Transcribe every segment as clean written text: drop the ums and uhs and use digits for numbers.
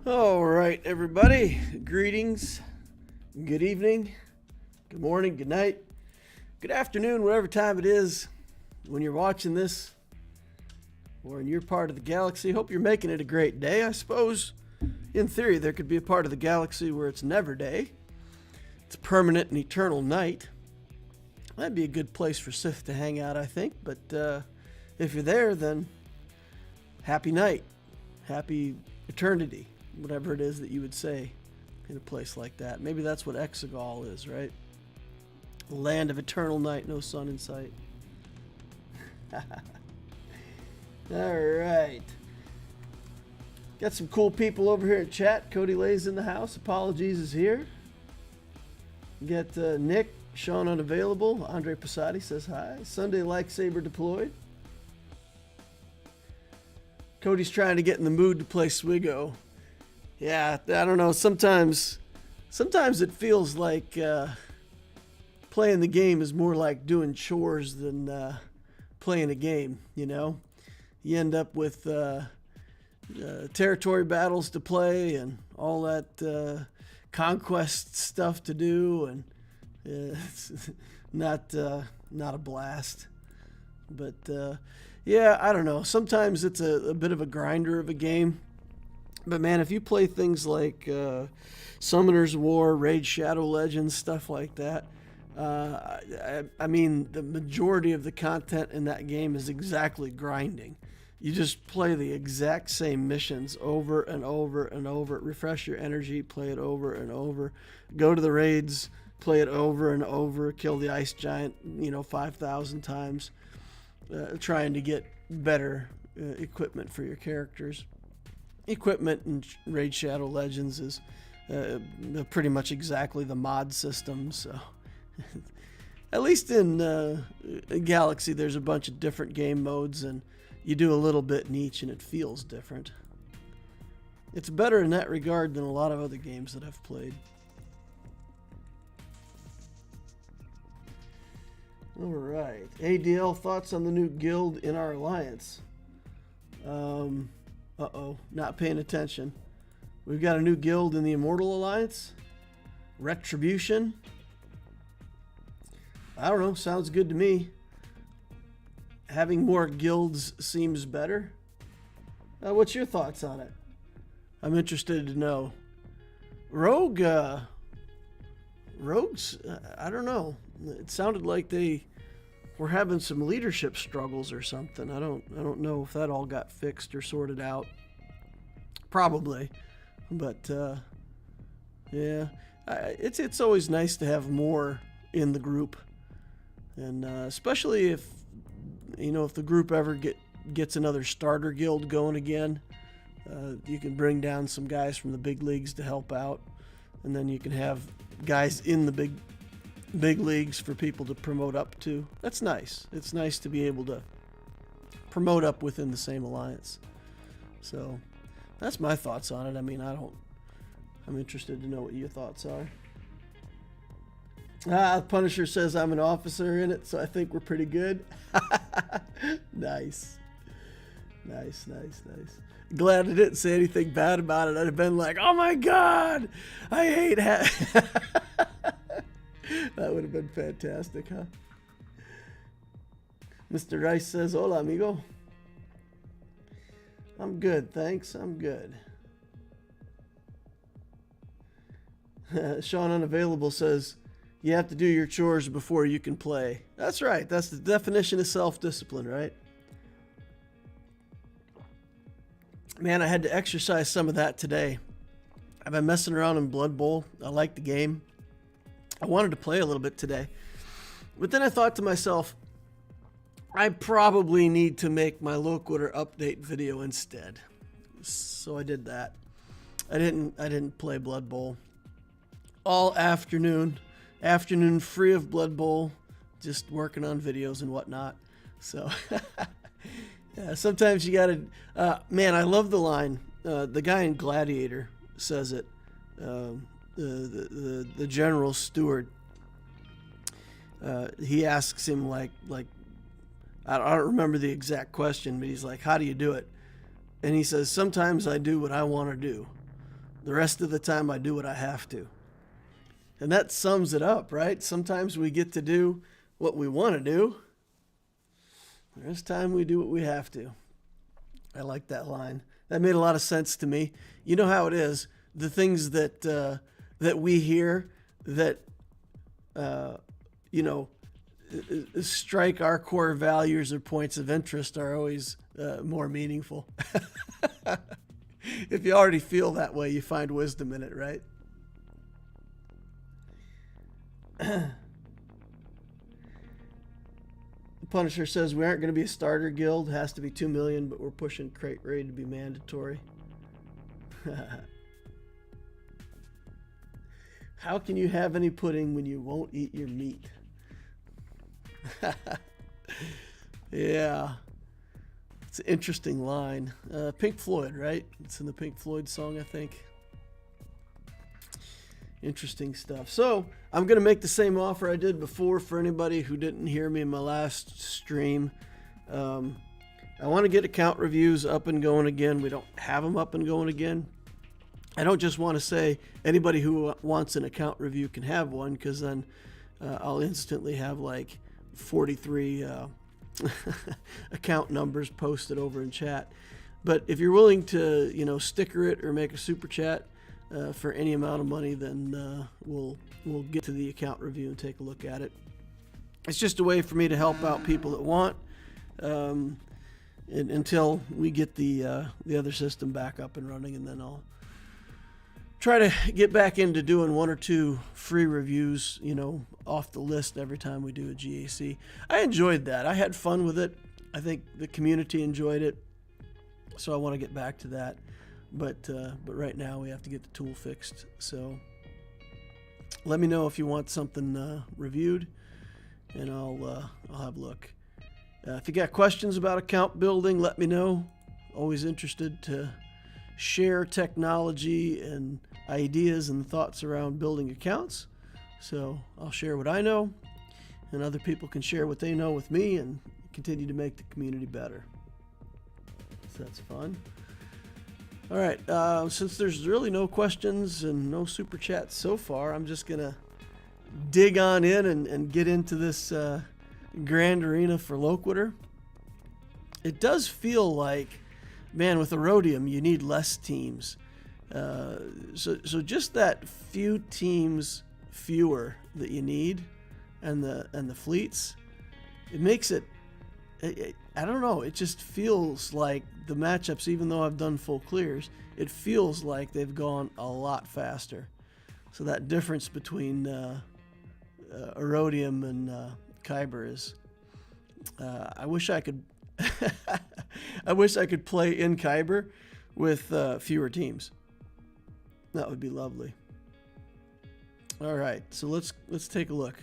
All right, everybody. Greetings. Good evening. Good morning. Good night. Good afternoon, whatever time it is when you're watching this or in your part of the galaxy. Hope you're making it a great day. I suppose, in theory, there could be a part of the galaxy where it's never day. It's permanent and eternal night. That'd be a good place for Sith to hang out, I think. But if you're there, then happy night. Happy eternity. Whatever it is that you would say in a place like that. Maybe that's what Swgoh is, right? Land of eternal night, no sun in sight. Alright. Got some cool people over here in chat. Cody Lay's in the house. Apologies is here. Got Nick, Sean unavailable. Andre Passati says hi. Sunday Lightsaber deployed. Cody's trying to get in the mood to play Swgoh. Yeah, I don't know. Sometimes it feels like playing the game is more like doing chores than playing a game, you know? You end up with territory battles to play and all that conquest stuff to do, and it's not a blast. But yeah, I don't know. Sometimes it's a bit of a grinder of a game. But man, if you play things like Summoner's War, Raid Shadow Legends, stuff like that, I mean, the majority of the content in that game is exactly grinding. You just play the exact same missions over and over and over. Refresh your energy, play it over and over. Go to the raids, play it over and over. Kill the ice giant, 5,000 times. Trying to get better equipment for your characters. Equipment in Raid Shadow Legends is pretty much exactly the mod system, so at least in Galaxy there's a bunch of different game modes and you do a little bit in each and it feels different. It's better in that regard than a lot of other games that I've played. Alright, ADL, thoughts on the new guild in our alliance? Uh-oh, not paying attention. We've got a new guild in the Immortal Alliance. Retribution. I don't know, sounds good to me. Having more guilds seems better. What's your thoughts on it? I'm interested to know. Rogues, I don't know. It sounded like they were having some leadership struggles or something. I don't know if that all got fixed or sorted out. Probably, but yeah, it's always nice to have more in the group, and especially if if the group ever gets another starter guild going again, you can bring down some guys from the big leagues to help out, and then you can have guys in the big leagues for people to promote up to. That's nice. It's nice to be able to promote up within the same alliance. So that's my thoughts on it. I mean, I'm interested to know what your thoughts are. Punisher says I'm an officer in it, so I think we're pretty good. Nice. Nice. Glad I didn't say anything bad about it. I'd have been like, oh my God, I hate That would have been fantastic, huh? Mr. Rice says, hola, amigo. I'm good, thanks. I'm good. Sean Unavailable says, you have to do your chores before you can play. That's right. That's the definition of self-discipline, right? Man, I had to exercise some of that today. I've been messing around in Blood Bowl. I like the game. I wanted to play a little bit today. But then I thought to myself, I probably need to make my Loquitur update video instead. So I did that. I didn't play Blood Bowl all afternoon. Afternoon free of Blood Bowl, just working on videos and whatnot. So yeah, sometimes you gotta man, I love the line. The guy in Gladiator says it. The general steward, he asks him like I don't remember the exact question, but he's like, how do you do it? And he says, sometimes I do what I want to do. The rest of the time I do what I have to. And that sums it up, right? Sometimes we get to do what we want to do. The rest of the time we do what we have to. I like that line. That made a lot of sense to me. You know how it is. The things that that we hear that strike our core values or points of interest are always more meaningful. If you already feel that way, you find wisdom in it, right? The Punisher says we aren't going to be a starter guild. It has to be 2 million, but we're pushing crate raid to be mandatory. How can you have any pudding when you won't eat your meat? Yeah. It's an interesting line. Pink Floyd, right? It's in the Pink Floyd song, I think. Interesting stuff. So I'm going to make the same offer I did before for anybody who didn't hear me in my last stream. I want to get account reviews up and going again. We don't have them up and going again. I don't just want to say anybody who wants an account review can have one, because then I'll instantly have like 43 account numbers posted over in chat. But if you're willing to, sticker it or make a super chat for any amount of money, then we'll get to the account review and take a look at it. It's just a way for me to help out people that want, until we get the other system back up and running, and then I'll try to get back into doing 1 or 2 free reviews, off the list every time we do a GAC. I enjoyed that. I had fun with it. I think the community enjoyed it, so I want to get back to that. But right now we have to get the tool fixed. So let me know if you want something reviewed, and I'll have a look. If you got questions about account building, let me know. Always interested to share technology and ideas and thoughts around building accounts. So I'll share what I know, and other people can share what they know with me and continue to make the community better. So that's fun. All right, since there's really no questions and no super chats so far, I'm just going to dig on in and get into this Grand Arena for Loquitur. It does feel like, man, with Aurodium, you need less teams. So just that few teams fewer that you need, and the fleets, it makes it, I don't know, it just feels like the matchups, even though I've done full clears, it feels like they've gone a lot faster. So that difference between Aurodium and Kyber is, I wish I could I wish I could play in Kyber with fewer teams. That would be lovely. All right, so let's take a look.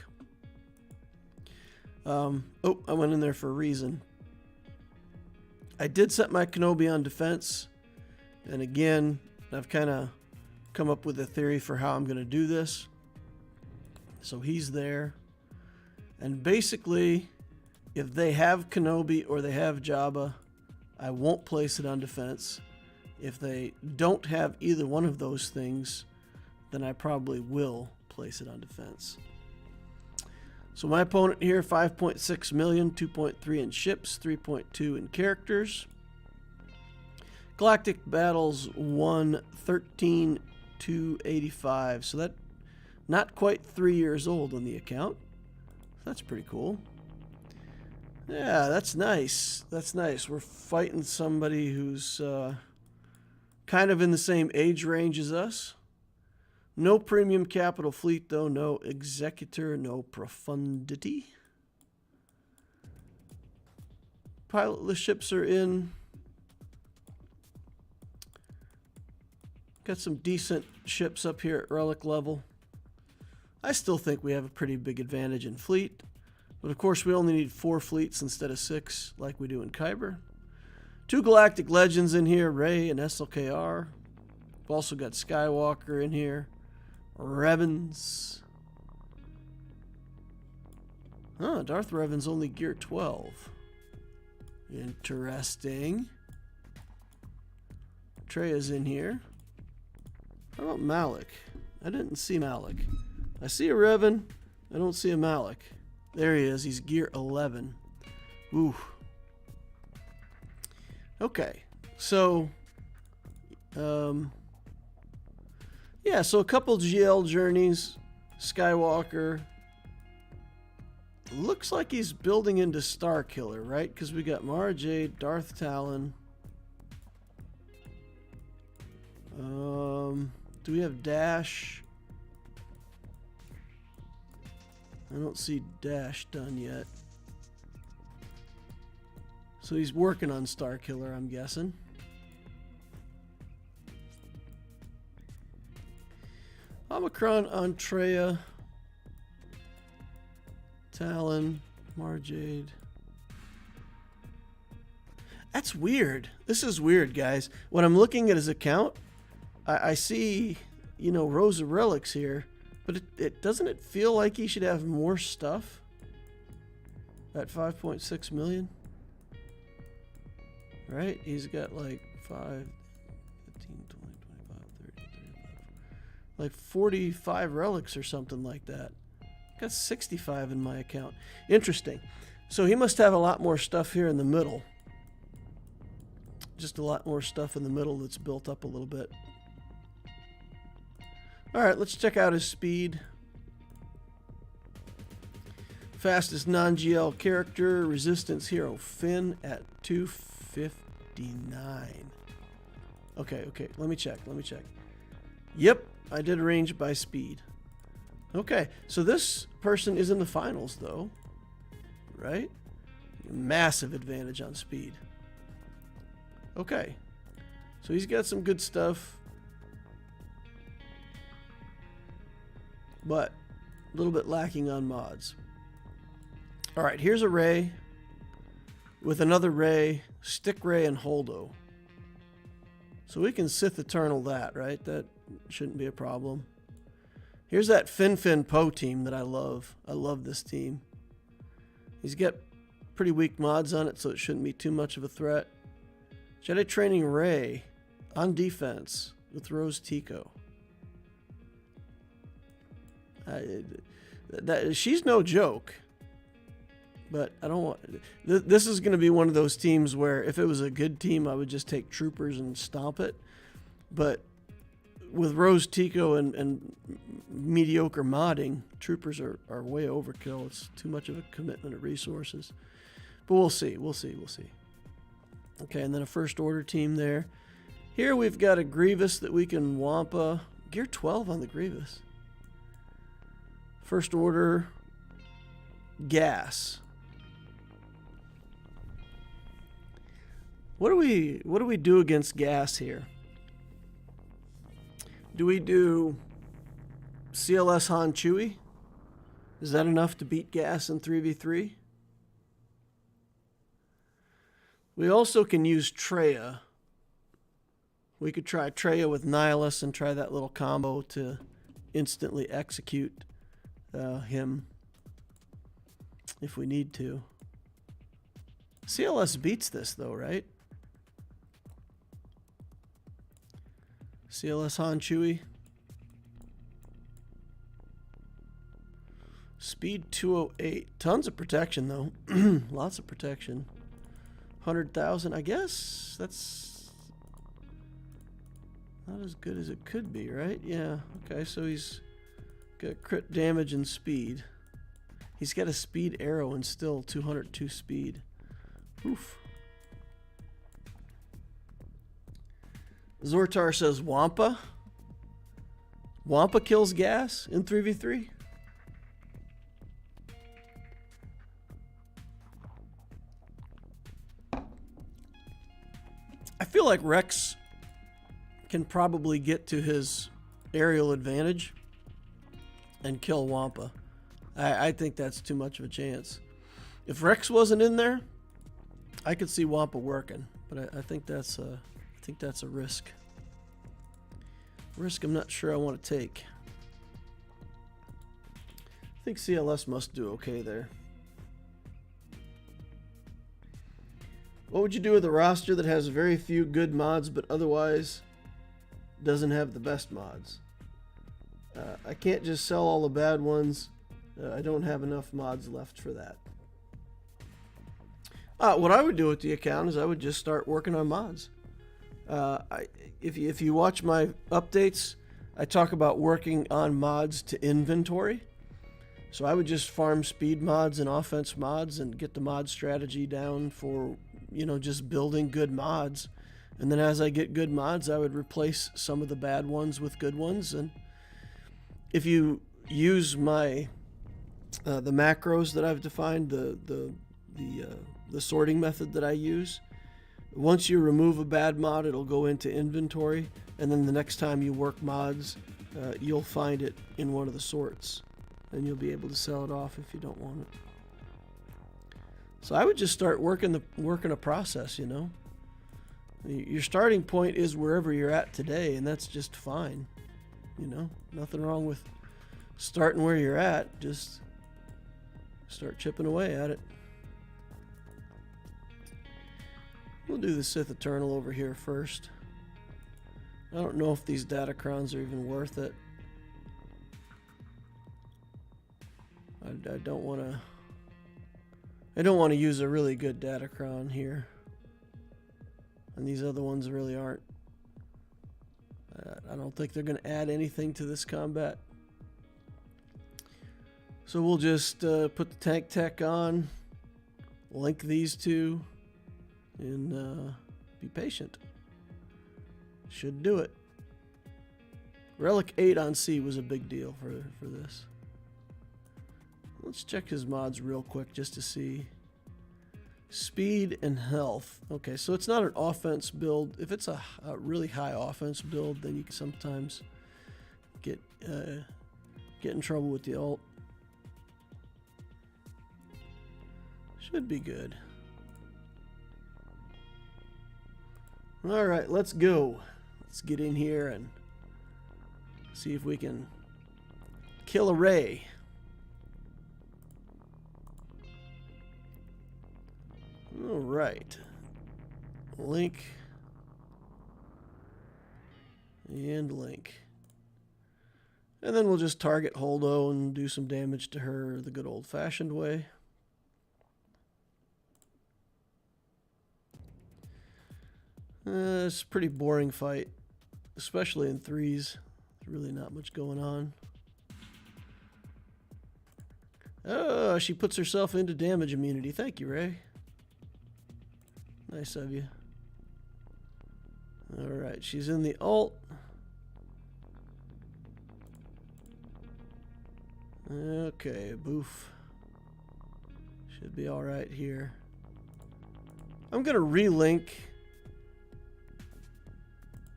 I went in there for a reason. I did set my Kenobi on defense, and again, I've kind of come up with a theory for how I'm going to do this. So he's there, and basically, if they have Kenobi or they have Jabba, I won't place it on defense. If they don't have either one of those things, then I probably will place it on defense. So my opponent here, 5.6 million, 2.3 in ships, 3.2 in characters. Galactic Battles 1, 13,285. So that, not quite 3 years old on the account. That's pretty cool. Yeah, that's nice. That's nice. We're fighting somebody who's kind of in the same age range as us. No premium capital fleet, though. No executor. No profundity. Pilotless ships are in. Got some decent ships up here at relic level. I still think we have a pretty big advantage in fleet. But of course, we only need 4 fleets instead of 6 like we do in Kyber. 2 Galactic Legends in here, Rey and SLKR. We've also got Skywalker in here. Revan's. Darth Revan's only gear 12. Interesting. Treya's in here. How about Malik? I didn't see Malik. I see a Revan. I don't see a Malik. There he is. He's gear 11. Ooh. Okay. So, yeah, so a couple GL journeys. Skywalker. Looks like he's building into Starkiller, right? Because we got Mara Jade, Darth Talon. Do we have Dash? I don't see Dash done yet. So he's working on Starkiller, I'm guessing. Omicron, Antrea, Talon, Marjade. That's weird. This is weird, guys. When I'm looking at his account, I see, you know, rows of relics here, but it doesn't it feel like he should have more stuff at 5.6 million? Right? He's got like 5, 15, 20, 25, 30, 35, like 45 relics or something like that. Got 65 in my account. Interesting. So he must have a lot more stuff here in the middle. Just a lot more stuff in the middle that's built up a little bit. Alright, let's check out his speed. Fastest non-GL character, resistance hero Finn at 259. Okay, let me check. Yep, I did arrange by speed. Okay, so this person is in the finals though, right? Massive advantage on speed. Okay, so he's got some good stuff, but a little bit lacking on mods. All right, here's a Ray with another Ray, Stick Ray, and Holdo. So we can Sith Eternal that, right? That shouldn't be a problem. Here's that Fin Poe team that I love. I love this team. He's got pretty weak mods on it, so it shouldn't be too much of a threat. Jedi Training Rey on defense with Rose Tico. She's no joke, but I don't want. This is going to be one of those teams where if it was a good team, I would just take troopers and stomp it. But with Rose Tico and mediocre modding, troopers are way overkill. It's too much of a commitment of resources. But we'll see. Okay, and then a First Order team there. Here we've got a Grievous that we can Wampa. Gear 12 on the Grievous. First Order Gas. What do we do against Gas here? Do we do CLS Han Chewie? Is that enough to beat Gas in 3v3? We also can use Traya. We could try Traya with Nihilus and try that little combo to instantly execute him if we need to. CLS beats this though, right? CLS Han Chewie. Speed 208. Tons of protection though. Lots of protection. 100,000. I guess that's not as good as it could be, right? Yeah. Okay, so he's got crit damage and speed. He's got a speed arrow and still 202 speed. Oof. Zortar says Wampa. Wampa kills Gas in 3v3. I feel like Rex can probably get to his aerial advantage and kill Wampa. I think that's too much of a chance. If Rex wasn't in there, I could see Wampa working, but I think that's a risk. Risk I'm not sure I want to take. I think CLS must do okay there. What would you do with a roster that has very few good mods but otherwise doesn't have the best mods. I can't just sell all the bad ones. I don't have enough mods left for that. What I would do with the account is I would just start working on mods. If you watch my updates, I talk about working on mods to inventory. So I would just farm speed mods and offense mods and get the mod strategy down for, just building good mods. And then as I get good mods, I would replace some of the bad ones with good ones. And if you use my the macros that I've defined, the sorting method that I use, once you remove a bad mod, it'll go into inventory, and then the next time you work mods, you'll find it in one of the sorts, and you'll be able to sell it off if you don't want it. So I would just start working a process. Your starting point is wherever you're at today, and that's just fine. Nothing wrong with starting where you're at. Just start chipping away at it. We'll do the Sith Eternal over here first. I don't know if these Datacrons are even worth it. I don't want to use a really good Datacron here. And these other ones really aren't. I don't think they're going to add anything to this combat. So we'll just put the tank tech on, link these two, and be patient. Should do it. Relic 8 on C was a big deal for this. Let's check his mods real quick just to see. Speed and health. Okay, so it's not an offense build. If it's a really high offense build, then you can sometimes get in trouble with the ult. Should be good. All right, let's go. Let's get in here and see if we can kill a Ray. All right. Link. And link. And then we'll just target Holdo and do some damage to her the good old-fashioned way. It's a pretty boring fight, especially in threes. There's really not much going on. Oh, she puts herself into damage immunity. Thank you, Ray. Nice of you. Alright, she's in the ult. Okay, boof. Should be alright here. I'm going to relink.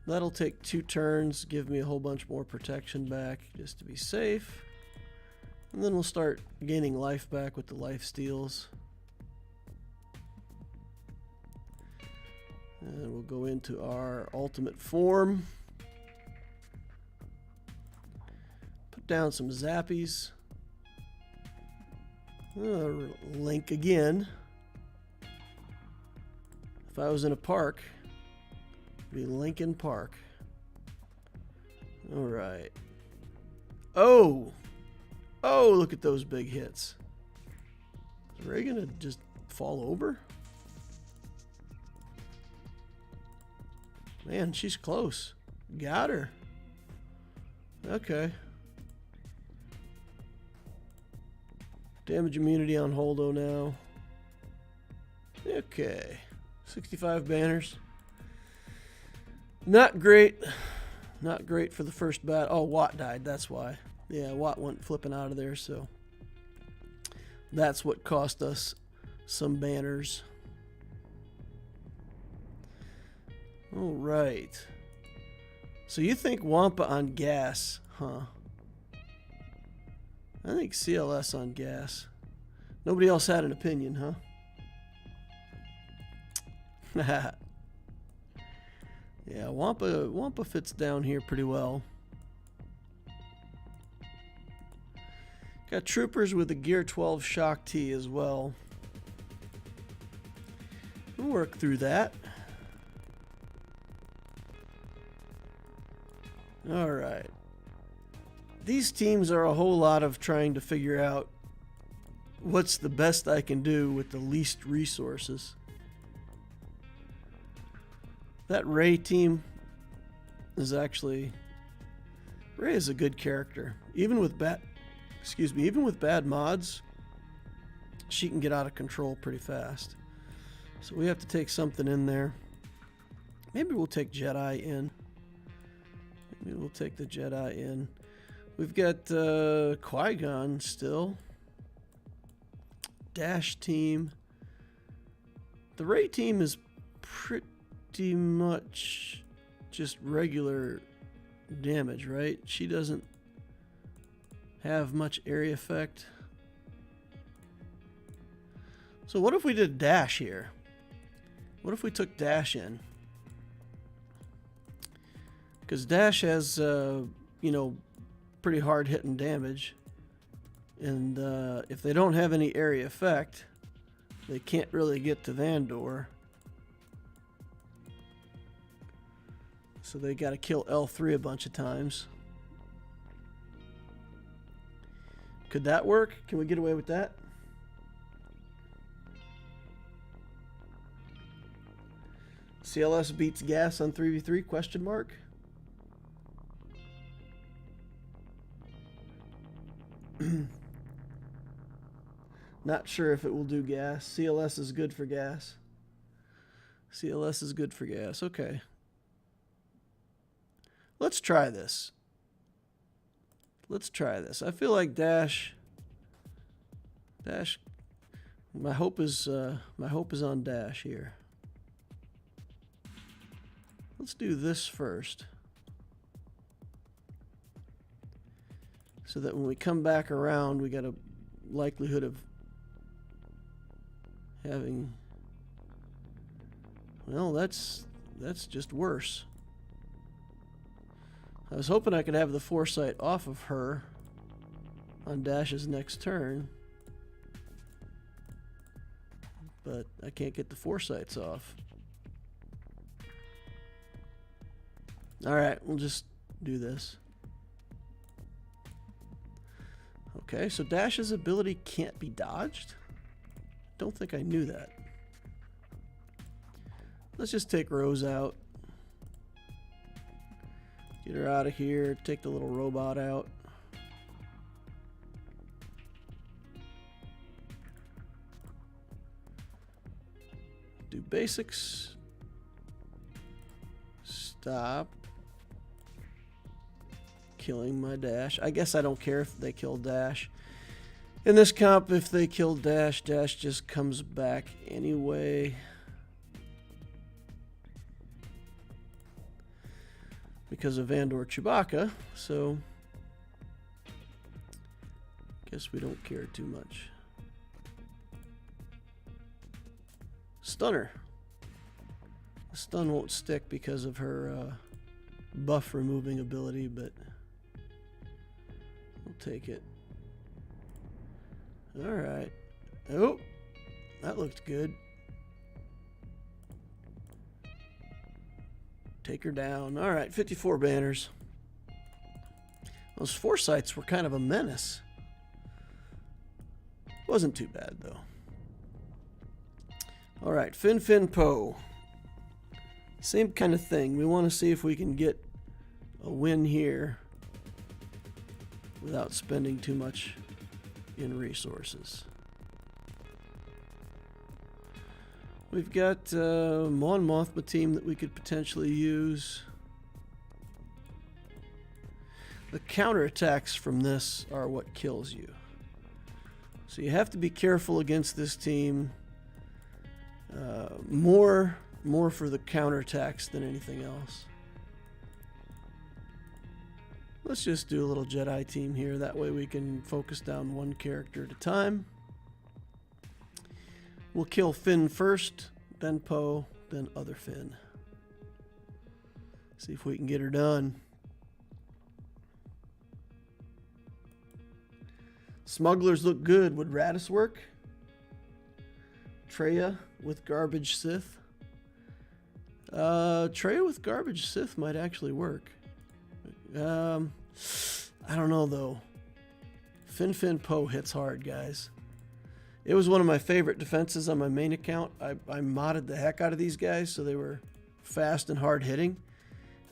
That'll take 2 turns, give me a whole bunch more protection back just to be safe. And then we'll start gaining life back with the life steals. And we'll go into our ultimate form. Put down some zappies. Link again. If I was in a park, it'd be Lincoln Park. All right. Oh! Oh, look at those big hits. Is Ray gonna just fall over? Man, she's close. Got her. Okay. Damage immunity on Holdo now. Okay. 65 banners. Not great. Not great for the first bat. Oh, Watt died. That's why. Yeah, Watt went flipping out of there, so that's what cost us some banners. All right. So you think Wampa on gas, huh? I think CLS on gas. Nobody else had an opinion, huh? Yeah, Wampa fits down here pretty well. Got troopers with a Gear 12 Shock T as well. We'll work through that. All right. These teams are a whole lot of trying to figure out what's the best I can do with the least resources. That Ray team is actually... Ray is a good character. Even with bad mods, she can get out of control pretty fast. So we have to take something in there. Maybe we'll take Jedi in. Maybe we'll take the Jedi in. We've got Qui-Gon still. Dash team. The Ray team is pretty much just regular damage, right? She doesn't have much area effect. So what if we did Dash here? What if we took Dash in? Because Dash has, you know, pretty hard hitting damage. And if they don't have any area effect, they can't really get to Vandor. So they got to kill L3 a bunch of times. Could that work? Can we get away with that? CLS beats gas on 3v3? Question mark. Not sure if it will do gas. CLS is good for gas. CLS is good for gas. Okay. Let's try this. Let's try this. I feel like Dash. My hope is on Dash here. Let's do this first, so that when we come back around, we got a likelihood of having. Well, that's just worse. I was hoping I could have the foresight off of her on Dash's next turn, but I can't get the foresights off. Alright, we'll just do this. Okay, so Dash's ability can't be dodged? Don't think I knew that. Let's just take Rose out. Get her out of here. Take the little robot out. Do basics. Stop killing my Dash. I guess I don't care if they kill Dash. In this comp, if they kill Dash, Dash just comes back anyway. Because of Vandor Chewbacca, so guess we don't care too much. Stunner. The stun won't stick because of her buff removing ability, but we'll take it. Alright. Oh, that looked good. Take her down. Alright, 54 banners. Those foresights were kind of a menace. Wasn't too bad, though. Alright, Fin Poe. Same kind of thing. We want to see if we can get a win here without spending too much in resources. We've got Mon Mothma team that we could potentially use. The counterattacks from this are what kills you. So you have to be careful against this team. More for the counterattacks than anything else. Let's just do a little Jedi team here. That way we can focus down one character at a time. We'll kill Finn first, then Poe, then other Finn. See if we can get her done. Smugglers look good. Would Radis work? Traya with Garbage Sith. Traya with Garbage Sith might actually work. I don't know, though. Fin Po hits hard, guys. It was one of my favorite defenses on my main account. I modded the heck out of these guys so they were fast and hard hitting.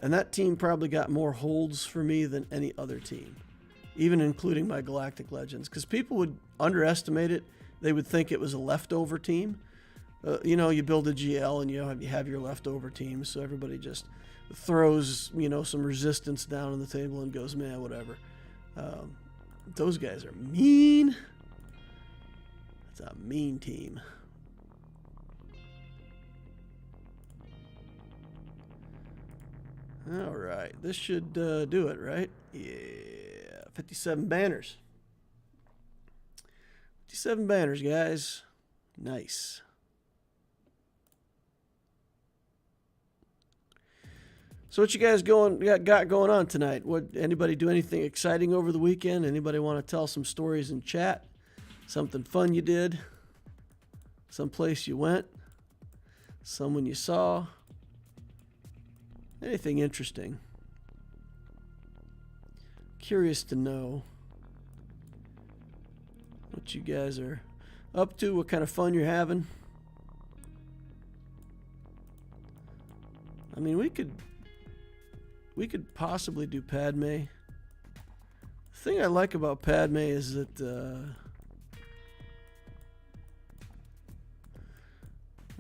And that team probably got more holds for me than any other team, even including my Galactic Legends, because people would underestimate it. They would think it was a leftover team. You know, you build a GL and you have your leftover team, so everybody just throws, you know, some resistance down on the table and goes, man, whatever. Those guys are mean. It's a mean team. All right, this should do it, right? Yeah, 57 banners. 57 banners, guys. Nice. So what you guys got going on tonight? Anybody do anything exciting over the weekend? Anybody want to tell some stories in chat? Something fun you did? Someplace you went? Someone you saw? Anything interesting? Curious to know what you guys are up to, what kind of fun you're having. I mean, we could possibly do Padme. The thing I like about Padme is that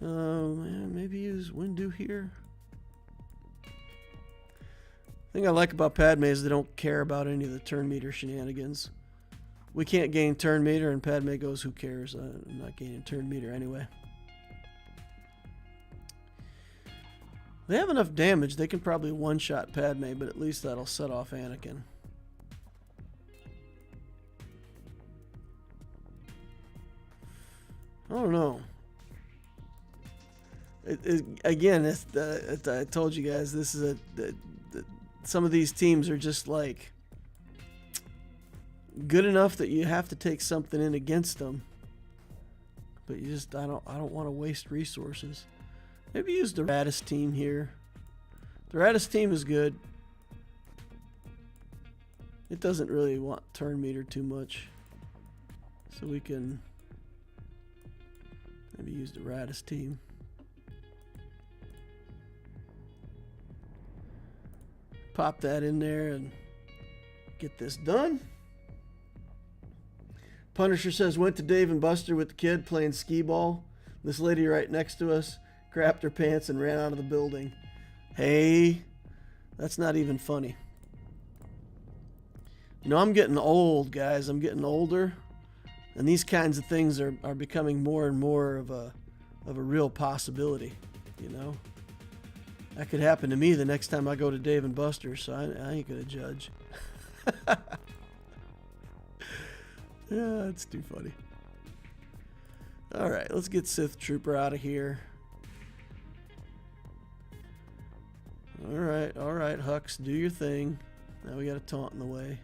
maybe use Windu here. The thing I like about Padme is they don't care about any of the turn meter shenanigans. We can't gain turn meter, and Padme goes, who cares? I'm not gaining turn meter anyway. They have enough damage. They can probably one-shot Padme, but at least that'll set off Anakin. I don't know. Again, I told you guys, this is some of these teams are just like good enough that you have to take something in against them, but you just I don't want to waste resources. Maybe use the Raddus team here. The Raddus team is good. It doesn't really want turn meter too much, so we can maybe use the Raddus team. Pop that in there and get this done. Punisher says, went to Dave and Buster with the kid playing skee ball. This lady right next to us crapped her pants and ran out of the building. Hey, that's not even funny. You know, I'm getting old, guys. I'm getting older. And these kinds of things are becoming more and more of a real possibility, you know. That could happen to me the next time I go to Dave and Buster's, so I ain't gonna judge. Yeah, that's too funny. All right, let's get Sith Trooper out of here. All right, Hux, do your thing. Now we got a taunt in the way.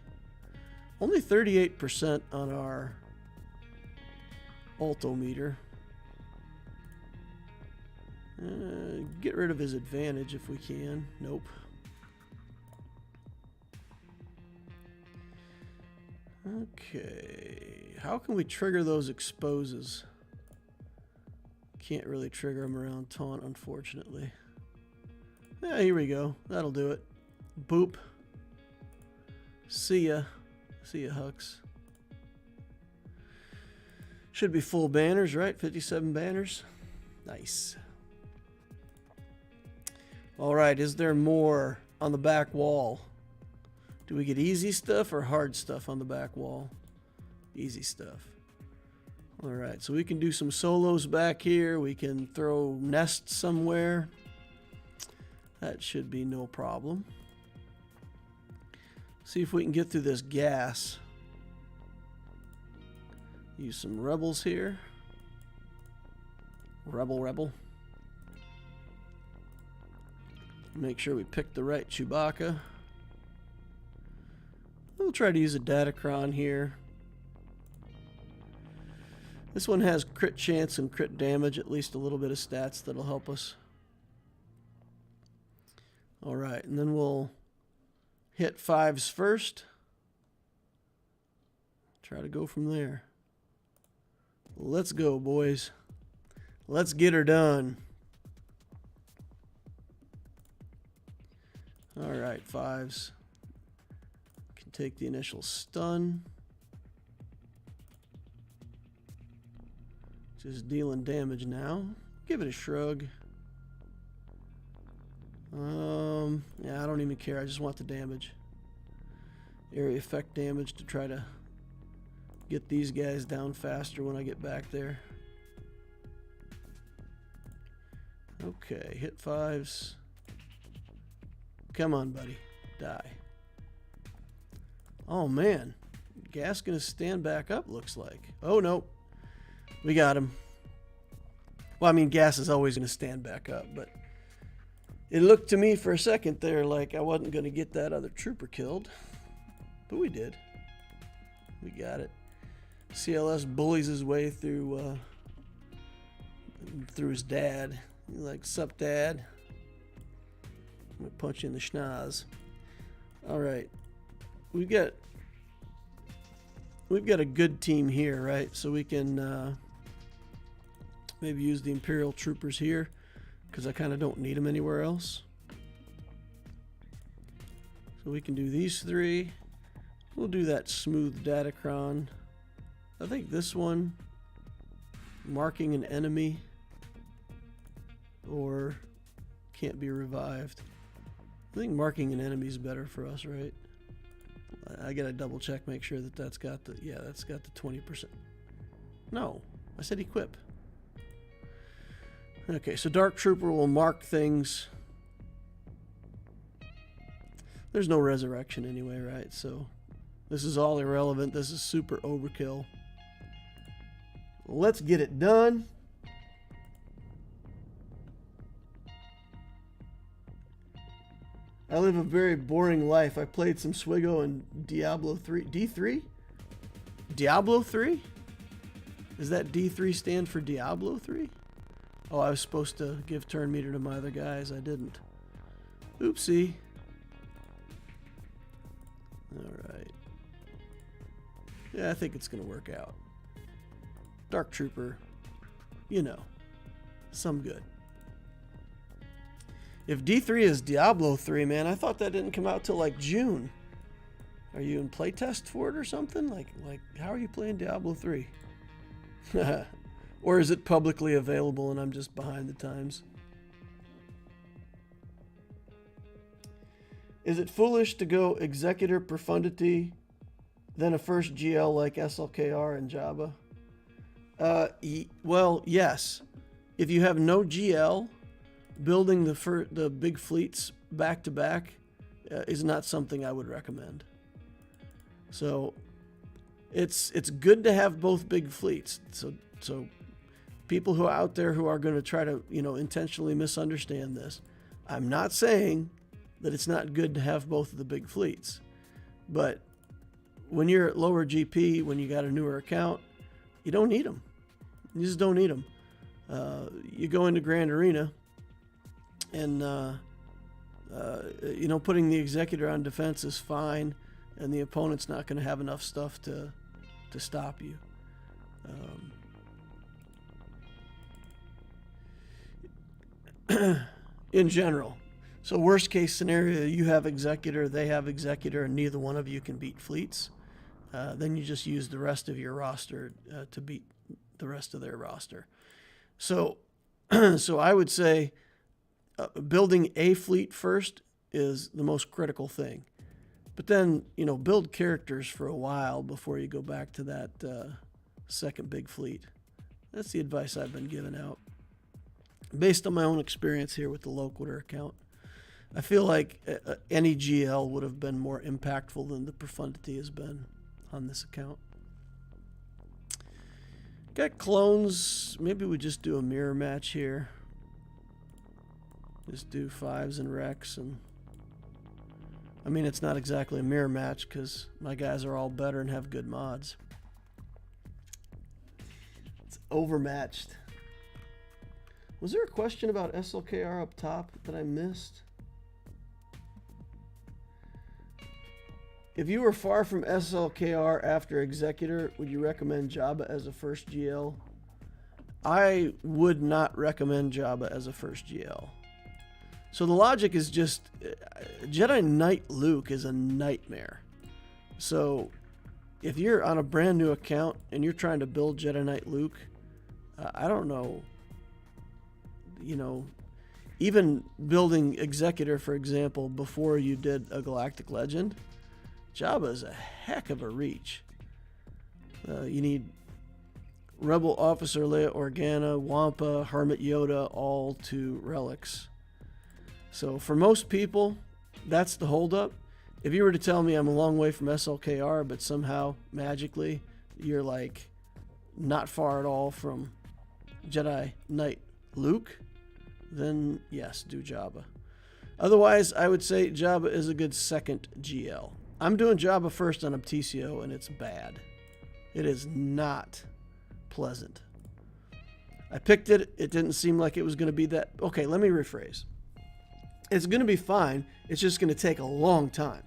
Only 38% on our ultometer. Get rid of his advantage if we can. Nope. Okay. How can we trigger those exposes? Can't really trigger them around taunt, unfortunately. Yeah, here we go. That'll do it. Boop. See ya. See ya, Hux. Should be full banners, right? 57 banners. Nice. All right, is there more on the back wall? Do we get easy stuff or hard stuff on the back wall? Easy stuff. All right, so we can do some solos back here. We can throw nests somewhere. That should be no problem. See if we can get through this gas. Use some rebels here. Rebel. Make sure we pick the right Chewbacca. We'll try to use a Datacron here. This one has crit chance and crit damage, at least a little bit of stats that'll help us. All right, and then we'll hit 5s first. Try to go from there. Let's go, boys. Let's get her done. All right, 5s. Can take the initial stun. Just dealing damage now. Give it a shrug. Yeah, I don't even care. I just want the damage. Area effect damage to try to get these guys down faster when I get back there. Okay, hit 5s. Come on, buddy. Die. Oh, man. Gas gonna stand back up, looks like. Oh, no. We got him. Well, I mean, gas is always gonna stand back up, but it looked to me for a second there like I wasn't gonna get that other trooper killed. But we did. We got it. CLS bullies his way through his dad. He's like, sup, dad? I'm gonna punch you in the schnoz. All right, we've got a good team here, right? So we can maybe use the Imperial troopers here because I kind of don't need them anywhere else. So we can do these 3. We'll do that smooth Datacron. I think this one, marking an enemy or can't be revived. I think marking an enemy is better for us, right? I gotta double check, make sure that that's got the, yeah, that's got the 20%. No, I said equip. Okay, so Dark Trooper will mark things. There's no resurrection anyway, right? So this is all irrelevant. This is super overkill. Let's get it done. I live a very boring life. I played some Swgoh and Diablo 3. D3? Diablo 3? Does that D3 stand for Diablo 3? Oh, I was supposed to give turn meter to my other guys. I didn't. Oopsie. Alright. Yeah, I think it's going to work out. Dark Trooper. You know. Some good. If D3 is Diablo 3, man, I thought that didn't come out till like June. Are you in playtest for it or something? Like, how are you playing Diablo 3? Or is it publicly available and I'm just behind the times? Is it foolish to go Executor Profundity, then a first GL like SLKR and Jabba? Well, yes. If you have no GL, building the big fleets back to back is not something I would recommend. So it's good to have both big fleets. So people who are out there who are going to try to, intentionally misunderstand this, I'm not saying that it's not good to have both of the big fleets. But when you're at lower GP, when you got a newer account, you don't need them. You just don't need them. You go into Grand Arena and, putting the Executor on defense is fine, and the opponent's not going to have enough stuff to stop you. In general. So worst case scenario, you have Executor, they have Executor, and neither one of you can beat fleets. Then you just use the rest of your roster to beat the rest of their roster. So, so I would say building a fleet first is the most critical thing. But then, build characters for a while before you go back to that second big fleet. That's the advice I've been giving out. Based on my own experience here with the Loquitur account, I feel like any GL would have been more impactful than the Profundity has been on this account. Got clones. Maybe we just do a mirror match here. Just do 5s and Rex. And I mean, it's not exactly a mirror match because my guys are all better and have good mods. It's overmatched. Was there a question about SLKR up top that I missed? If you were far from SLKR after Executor, would you recommend Jabba as a first GL? I would not recommend Jabba as a first GL. So the logic is just, Jedi Knight Luke is a nightmare. So if you're on a brand new account and you're trying to build Jedi Knight Luke, I don't know, even building Executor, for example, before you did a Galactic Legend, Jabba is a heck of a reach. You need Rebel Officer Leia Organa, Wampa, Hermit Yoda, all to relics. So for most people, that's the holdup. If you were to tell me I'm a long way from SLKR, but somehow, magically, you're like not far at all from Jedi Knight Luke, then yes, do Jabba. Otherwise, I would say Jabba is a good second GL. I'm doing Jabba first on Aptisio, and it's bad. It is not pleasant. I picked it. It didn't seem like it was going to be that. Okay, let me rephrase. It's going to be fine. It's just going to take a long time.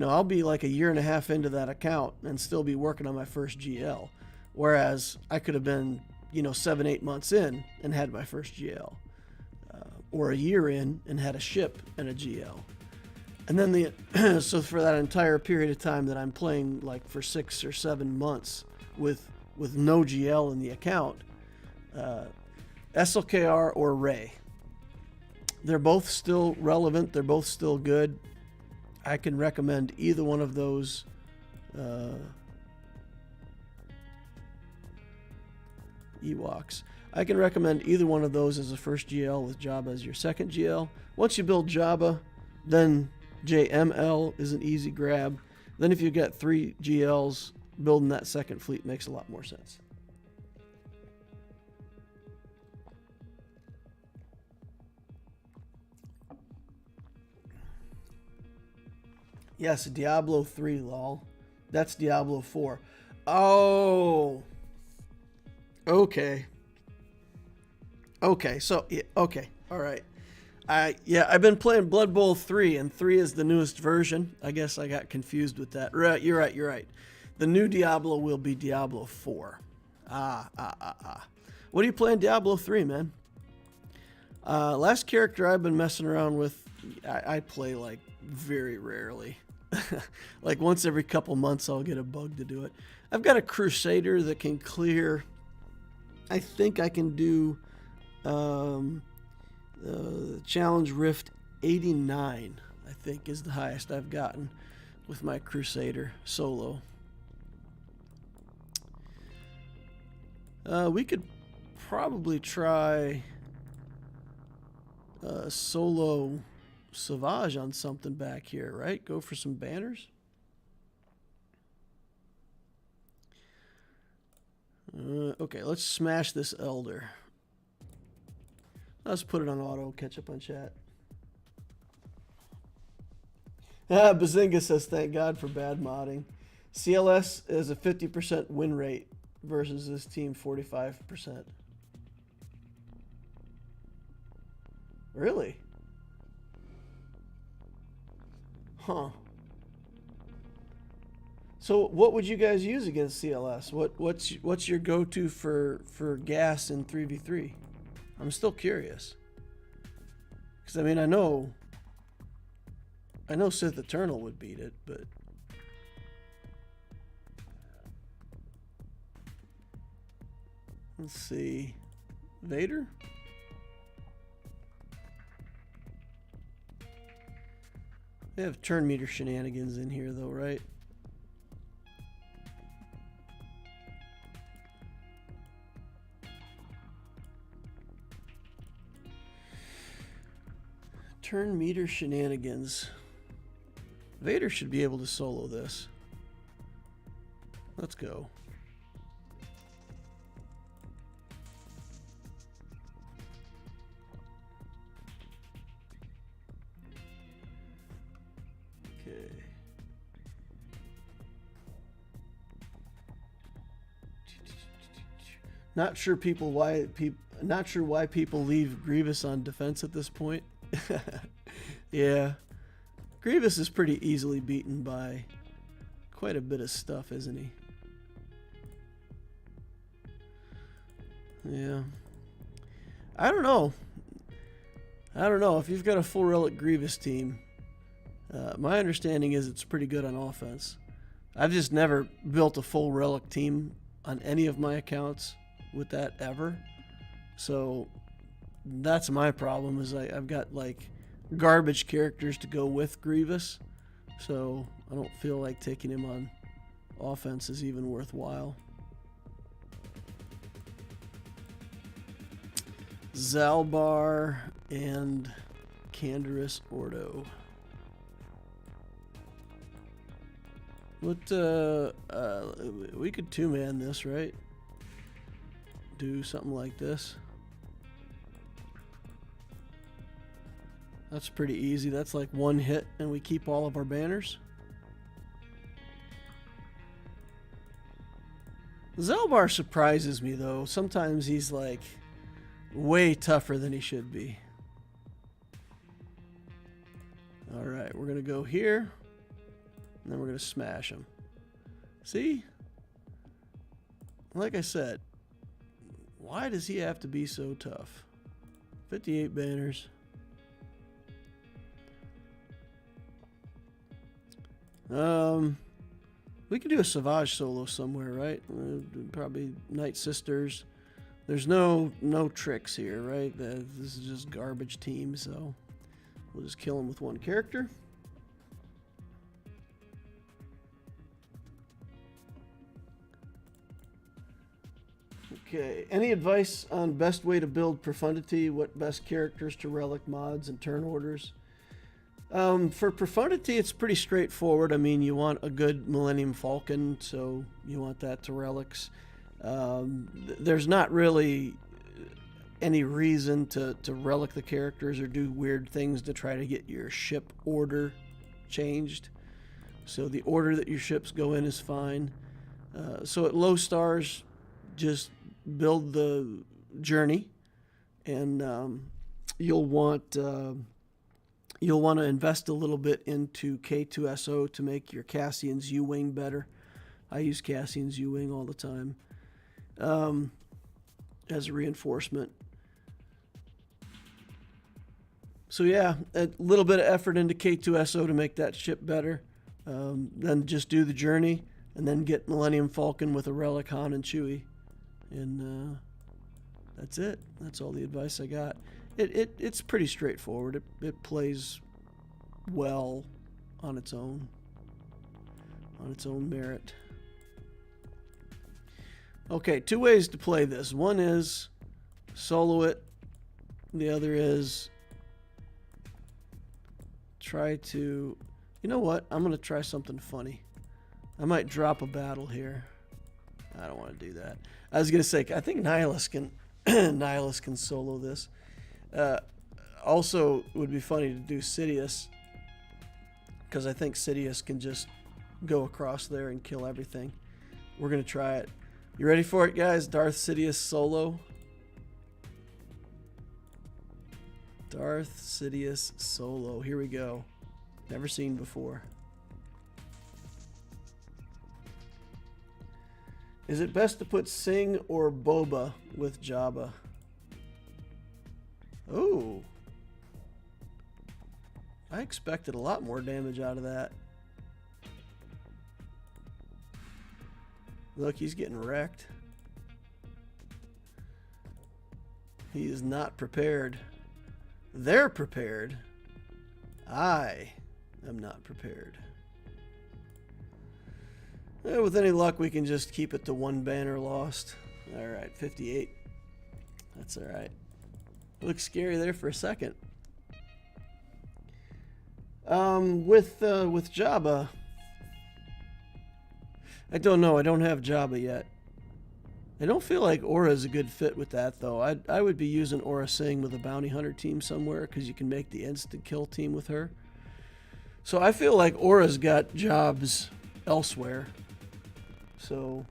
I'll be like a year and a half into that account and still be working on my first GL. Whereas I could have been, 7-8 months in and had my first GL. Or a year in and had a ship and a GL. And then so for that entire period of time that I'm playing, like for 6 or 7 months with no GL in the account, SLKR or Rey. They're both still relevant. They're both still good. I can recommend either one of those. Ewoks. I can recommend either one of those as a first GL with Jabba as your second GL. Once you build Jabba, then JML is an easy grab. Then if you get 3 GLs, building that second fleet makes a lot more sense. Yes, Diablo 3, lol. That's Diablo 4. Oh. Okay. Okay, so, yeah, okay, all right. I've been playing Blood Bowl 3, and 3 is the newest version. I guess I got confused with that. Right, you're right. The new Diablo will be Diablo 4. What are you playing Diablo 3, man? Last character I've been messing around with, I play, like, very rarely. Like, once every couple months I'll get a bug to do it. I've got a Crusader that can clear... I think I can do Challenge Rift 89, I think is the highest I've gotten with my Crusader solo. We could probably try solo Savage on something back here, right? Go for some banners. Okay, let's smash this Elder. Let's put it on auto, catch up on chat. Bazinga says, thank God for bad modding. CLS is a 50% win rate versus this team 45%. Really? Huh. So what would you guys use against CLS? What's your go-to for gas in 3v3? I'm still curious. Because I mean I know Sith Eternal would beat it, but let's see. Vader? They have turn meter shenanigans in here though, right? Turn meter shenanigans. Vader should be able to solo this. Let's go. Okay. Not sure why people leave Grievous on defense at this point. Yeah. Grievous is pretty easily beaten by quite a bit of stuff, isn't he? Yeah. I don't know. If you've got a full Relic Grievous team, my understanding is it's pretty good on offense. I've just never built a full Relic team on any of my accounts with that ever. So that's my problem, is I've got like garbage characters to go with Grievous. So I don't feel like taking him on offense is even worthwhile. Zalbar and Canderous Ordo. What, we could two-man this, right? Do something like this. That's pretty easy. That's like one hit and we keep all of our banners. Zalbar surprises me though. Sometimes he's like way tougher than he should be. Alright, we're going to go here. And then we're going to smash him. See? Like I said, why does he have to be so tough? 58 banners. We could do a Savage solo somewhere, right? Probably Night Sisters. There's no tricks here, right? This is just garbage team, so we'll just kill him with one character. Okay, any advice on best way to build Profundity? What best characters to relic mods and turn orders? For Profundity, it's pretty straightforward. I mean, you want a good Millennium Falcon, so you want that to relics. There's not really any reason to relic the characters or do weird things to try to get your ship order changed. So the order that your ships go in is fine. So at low stars, just build the journey, and you'll want to invest a little bit into K2SO to make your Cassian's U-Wing better. I use Cassian's U-Wing all the time as a reinforcement. So yeah, a little bit of effort into K2SO to make that ship better. Then just do the journey, and then get Millennium Falcon with a Relic Han and Chewie. And that's it. That's all the advice I got. It's pretty straightforward. It plays well on its own merit. Okay, two ways to play this. One is solo it. The other is try to... You know what? I'm going to try something funny. I might drop a battle here. I don't want to do that. I was going to say, I think Nihilus can Nihilus can solo this. Also, it would be funny to do Sidious, because I think Sidious can just go across there and kill everything. We're going to try it. You ready for it, guys? Darth Sidious solo. Darth Sidious solo. Here we go. Never seen before. Is it best to put Sing or Boba with Jabba? Oh. I expected a lot more damage out of that. Look, he's getting wrecked. He is not prepared. They're prepared. I am not prepared. With any luck, we can just keep it to one banner lost. Alright, 58. That's alright. Looks scary there for a second. With Jabba, I don't know. I don't have Jabba yet. I don't feel like Aura is a good fit with that, though. I would be using Aura Singh with a Bounty Hunter team somewhere, because you can make the instant kill team with her. So I feel like Aura's got jobs elsewhere. So,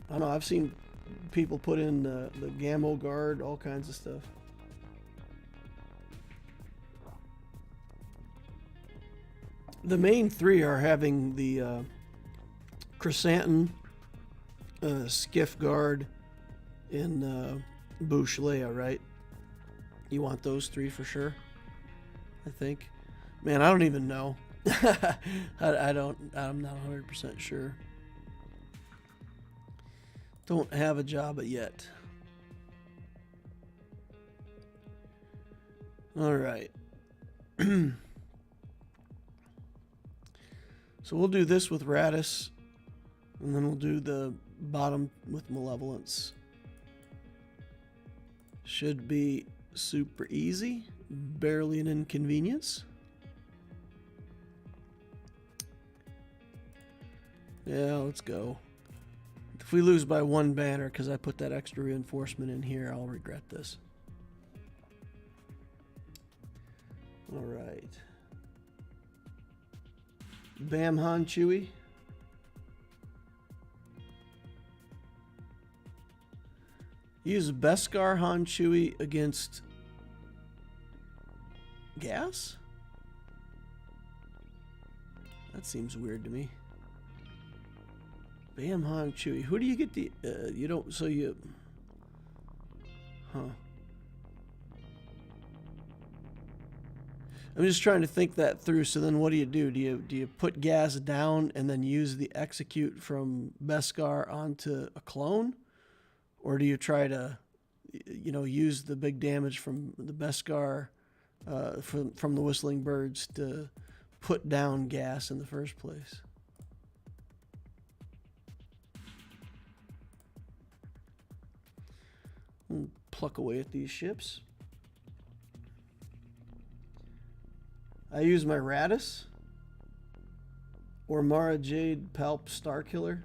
I don't know. I've seen people put in the Gammo Guard, all kinds of stuff. The main three are having the Chrysanthemum, Skiff Guard, and Bouchlea, right? You want those 3 for sure, I think. Man, I don't even know. I'm not 100% sure. Don't have a Jabba yet. All right. So we'll do this with Radis, and then we'll do the bottom with Malevolence. Should be super easy, barely an inconvenience. Yeah, let's go. If we lose by 1 banner because I put that extra reinforcement in here, I'll regret this. All right. Bam Han Chewie. Use Beskar Han Chewie against gas? That seems weird to me. Bam Han Chewie. Who do you get the... you don't... So you... Huh. I'm just trying to think that through. So then what do? Do you put gas down and then use the execute from Beskar onto a clone? Or do you try to, use the big damage from the Beskar, from the Whistling Birds to put down gas in the first place? We'll pluck away at these ships. I use my Radis or Mara Jade Palp Starkiller.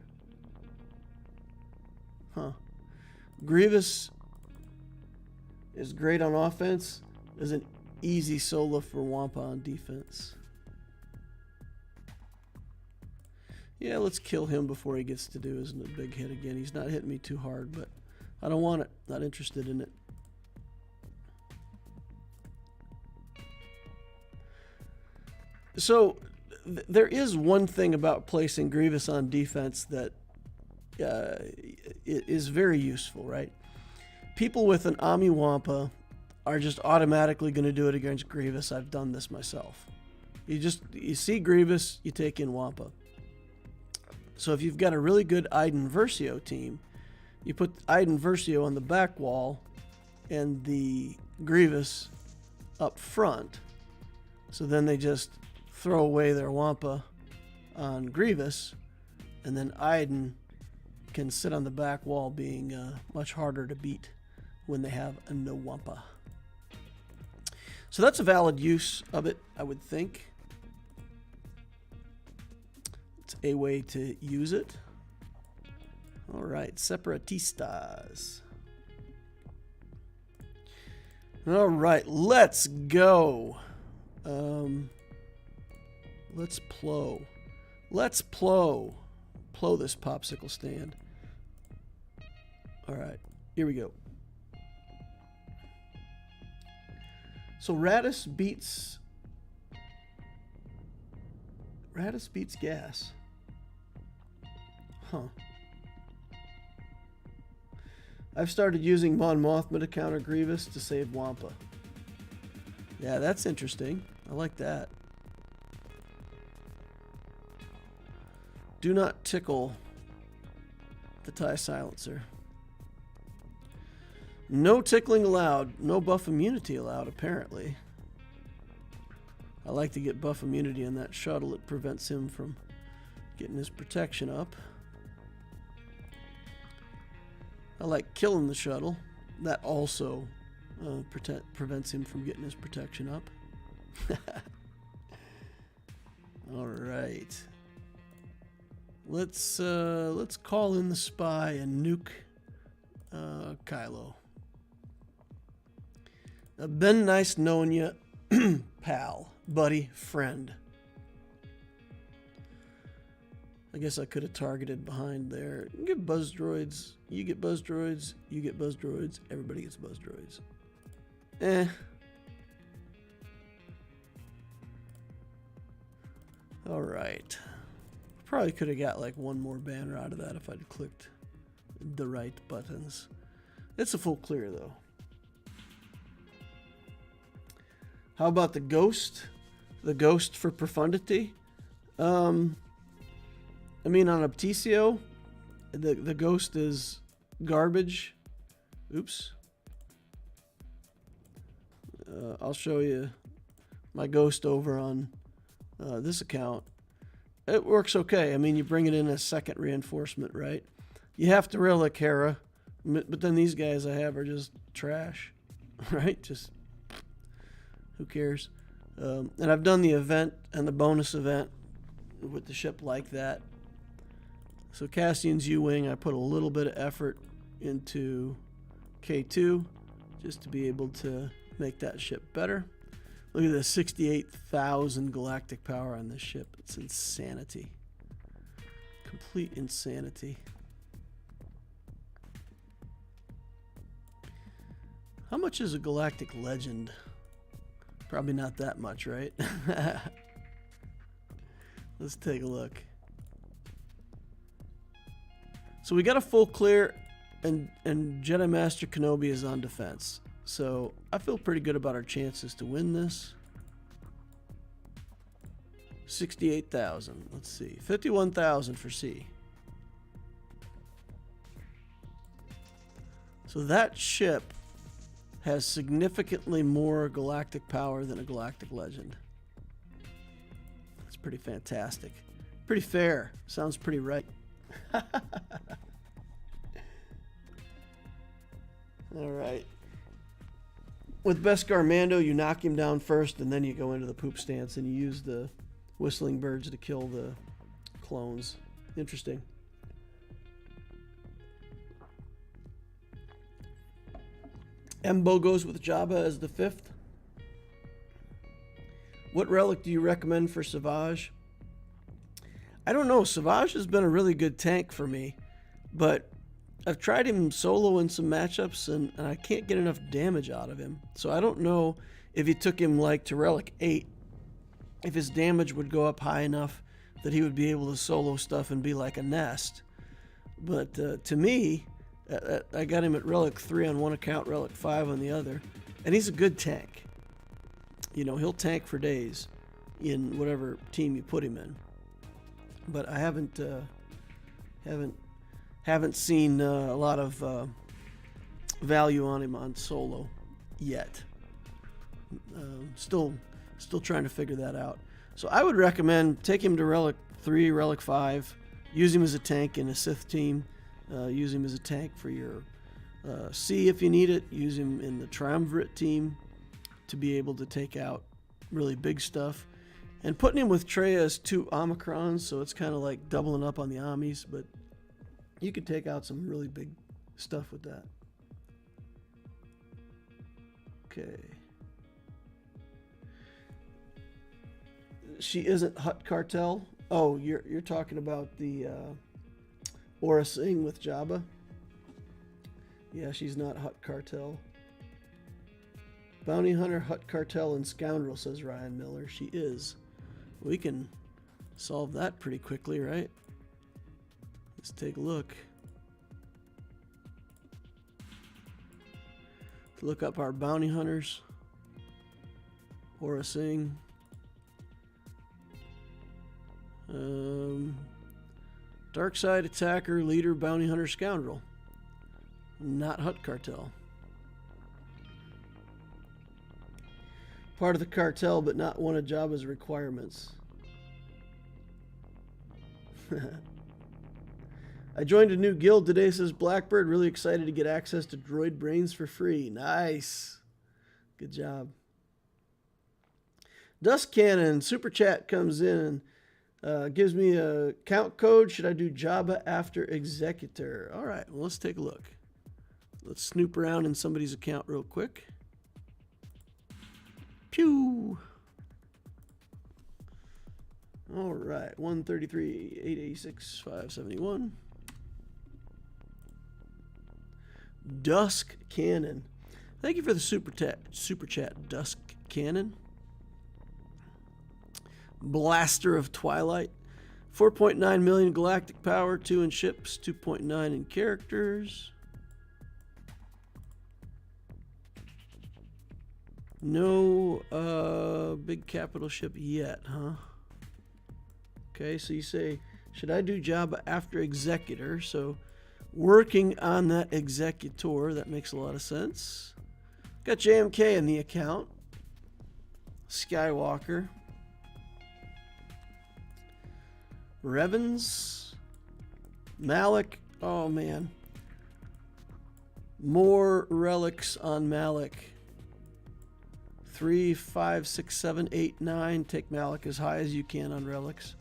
Huh. Grievous is great on offense, is an easy solo for Wampa on defense. Yeah, let's kill him before he gets to do his big hit again. He's not hitting me too hard, but I don't want it. Not interested in it. So there is one thing about placing Grievous on defense that is very useful, right? People with an Ami Wampa are just automatically going to do it against Grievous. I've done this myself. You see Grievous, you take in Wampa. So if you've got a really good Iden Versio team, you put Iden Versio on the back wall and the Grievous up front. So then they just throw away their Wampa on Grievous, and then Iden can sit on the back wall, being much harder to beat when they have a no Wampa. So that's a valid use of it, I would think. It's a way to use it. All right, Separatistas. All right, let's go. Let's plow. Let's plow. Plow this popsicle stand. All right, here we go. So Radis beats gas. Huh. I've started using Mon Mothma to counter Grievous to save Wampa. Yeah, that's interesting. I like that. Do not tickle the TIE silencer. No tickling allowed. No buff immunity allowed, apparently. I like to get buff immunity on that shuttle. It prevents him from getting his protection up. I like killing the shuttle. That also prevents him from getting his protection up. All right. Let's call in the spy and nuke Kylo. Been nice knowing you, pal, buddy, friend. I guess I could have targeted behind there. You get buzz droids. You get buzz droids. You get buzz droids. Everybody gets buzz droids. All right. Probably could have got like one more banner out of that if I'd clicked the right buttons. It's a full clear though. How about the ghost? The ghost for profundity? I mean, on Apticio, the ghost is garbage. Oops. I'll show you my ghost over on this account. It works okay. I mean, you bring it in as second reinforcement, right? You have to relic Hera, but then these guys I have are just trash, right? Just who cares? And I've done the event and the bonus event with the ship like that. So Cassian's U-Wing, I put a little bit of effort into K2 just to be able to make that ship better. Look at this, 68,000 galactic power on this ship. It's insanity. Complete insanity. How much is a galactic legend? Probably not that much, right? Let's take a look. So we got a full clear, and Jedi Master Kenobi is on defense. So I feel pretty good about our chances to win this. 68,000. Let's see. 51,000 for C. So that ship has significantly more galactic power than a galactic legend. That's pretty fantastic. Pretty fair. Sounds pretty right. All right. With Beskar Mando, you knock him down first, and then you go into the poop stance, and you use the whistling birds to kill the clones. Interesting. Embo goes with Jabba as the 5th. What relic do you recommend for Savage? I don't know. Savage has been a really good tank for me, but I've tried him solo in some matchups, and I can't get enough damage out of him. So I don't know if you took him like to Relic 8, if his damage would go up high enough that he would be able to solo stuff and be like a nest. But to me, I got him at Relic 3 on one account, Relic 5 on the other, and he's a good tank. You know, he'll tank for days in whatever team you put him in. But I haven't seen a lot of value on him on solo yet. Still trying to figure that out. So I would recommend take him to Relic 3, Relic 5, use him as a tank in a Sith team, use him as a tank for your C if you need it, use him in the Triumvirate team to be able to take out really big stuff. And putting him with Traya is 2 Omicrons, so it's kind of like doubling up on the Amis, but you could take out some really big stuff with that. Okay. She isn't Hutt Cartel. Oh, you're talking about the Aura Singh with Jabba. Yeah, she's not Hutt Cartel. Bounty Hunter, Hutt Cartel, and Scoundrel, says Ryan Miller. She is. We can solve that pretty quickly, right? Let's take a look. Look up our bounty hunters. Aura Singh. Dark Side Attacker, Leader, Bounty Hunter, Scoundrel. Not Hutt Cartel. Part of the cartel, but not one of Jabba's requirements. I joined a new guild today, says Blackbird. Really excited to get access to droid brains for free. Nice. Good job. Dusk Cannon, Super Chat comes in. Gives me a count code. Should I do Jabba after Executor? All right, well, let's take a look. Let's snoop around in somebody's account real quick. Pew! All right, 133, 886, 571. Dusk Cannon. Thank you for the super chat, Dusk Cannon. Blaster of Twilight. 4.9 million galactic power, 2 in ships, 2.9 in characters. No big capital ship yet, huh? Okay, so you say, should I do Jabba after Executor? So working on that Executor, that makes a lot of sense. Got JMK in the account. Skywalker. Revens. Malik. Oh, man. More relics on Malik. 3, 5, 6, 7, 8, 9. Take Malik as high as you can on relics.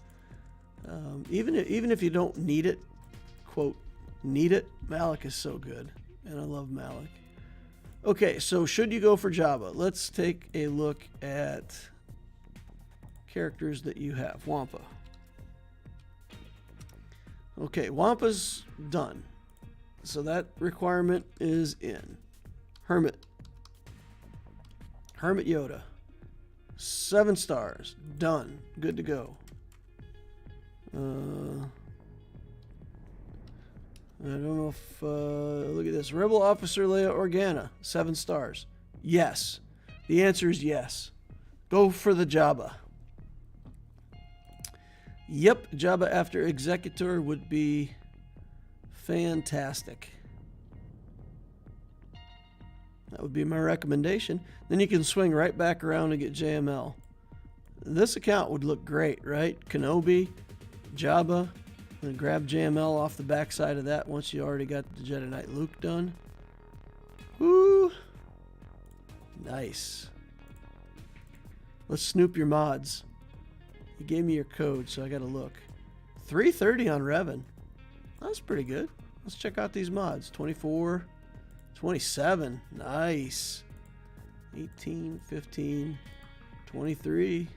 Even if you don't need it, quote, need it, Malik is so good. And I love Malik. Okay, so should you go for Jabba? Let's take a look at characters that you have. Wampa. Okay, Wampa's done. So that requirement is in. Hermit. Hermit Yoda. 7 stars. Done. Good to go. I don't know if... look at this. Rebel Officer Leia Organa. 7 stars. Yes. The answer is yes. Go for the Jabba. Yep, Jabba after Executor would be fantastic. That would be my recommendation. Then you can swing right back around and get JML. This account would look great, right? Kenobi, Jabba, and grab JML off the backside of that once you already got the Jedi Knight Luke done. Woo! Nice. Let's snoop your mods. You gave me your code, so I gotta look. 330 on Revan. That's pretty good. Let's check out these mods. 24, 27. Nice. 18, 15, 23.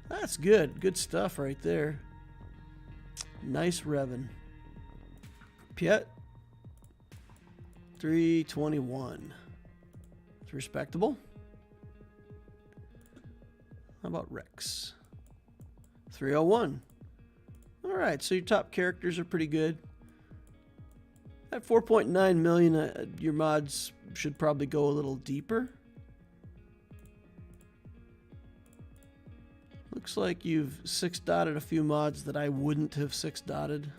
That's good. Good stuff right there. Nice Revan. Piet. 321. It's respectable. How about Rex? 301. All right, so your top characters are pretty good. At 4.9 million, your mods should probably go a little deeper. Looks like you've 6-dotted a few mods that I wouldn't have 6-dotted.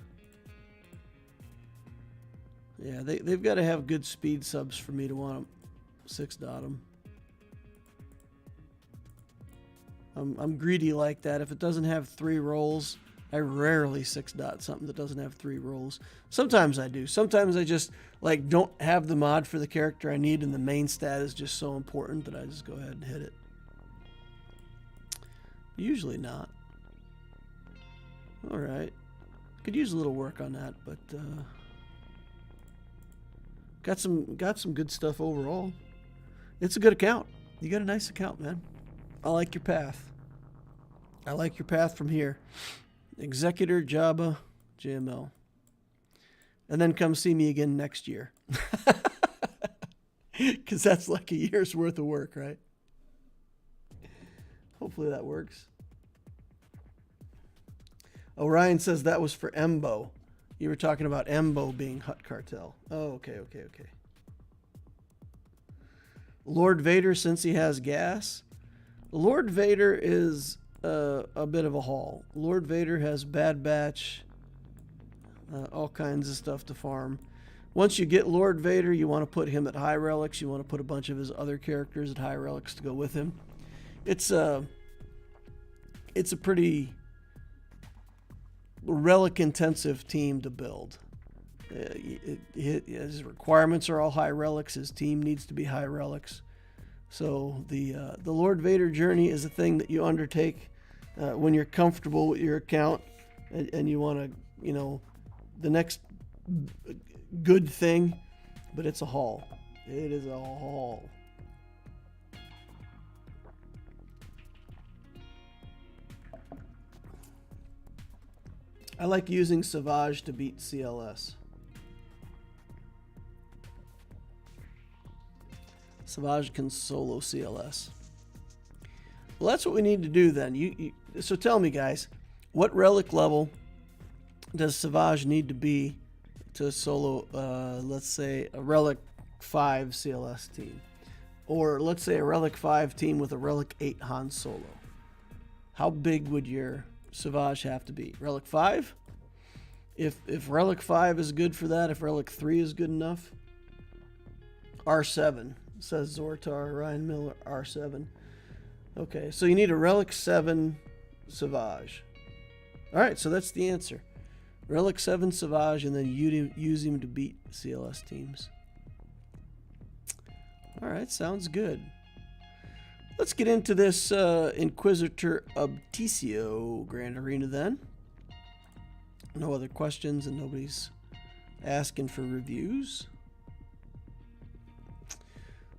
Yeah, they've got to have good speed subs for me to want to 6-dot them. I'm greedy like that. If it doesn't have 3 rolls, I rarely 6-dot something that doesn't have 3 rolls. Sometimes I do. Sometimes I just like don't have the mod for the character I need, and the main stat is just so important that I just go ahead and hit it. Usually not. All right. Could use a little work on that, but got some good stuff overall. It's a good account. You got a nice account, man. I like your path. I like your path from here. Executor, Jabba, JML. And then come see me again next year. Because that's like a year's worth of work, right? Hopefully that works. Orion says that was for Embo. You were talking about Embo being Hutt Cartel. Oh, okay. Lord Vader, since he has gas. Lord Vader is a bit of a haul. Lord Vader has Bad Batch, all kinds of stuff to farm. Once you get Lord Vader, you want to put him at high relics. You want to put a bunch of his other characters at high relics to go with him. It's a pretty relic-intensive team to build. His requirements are all high relics. His team needs to be high relics. So the Lord Vader journey is a thing that you undertake when you're comfortable with your account and you want to, the next good thing, but it's a haul. It is a haul. I like using Savage to beat CLS. Savage can solo CLS. Well, that's what we need to do then. So tell me, guys, What relic level does Savage need to be to solo, let's say, a Relic 5 CLS team? Or let's say a Relic 5 team with a Relic 8 Han Solo. How big would your Savage have to be? Relic 5? If Relic 5 is good for that, if Relic 3 is good enough, R7, says Zortar, Ryan Miller, R7. Okay, so you need a Relic 7 Savage. Alright, so that's the answer. Relic 7 Savage, and then use him to beat CLS teams. Alright, sounds good. Let's get into this Inquisitor Obtesio Grand Arena then. No other questions and nobody's asking for reviews.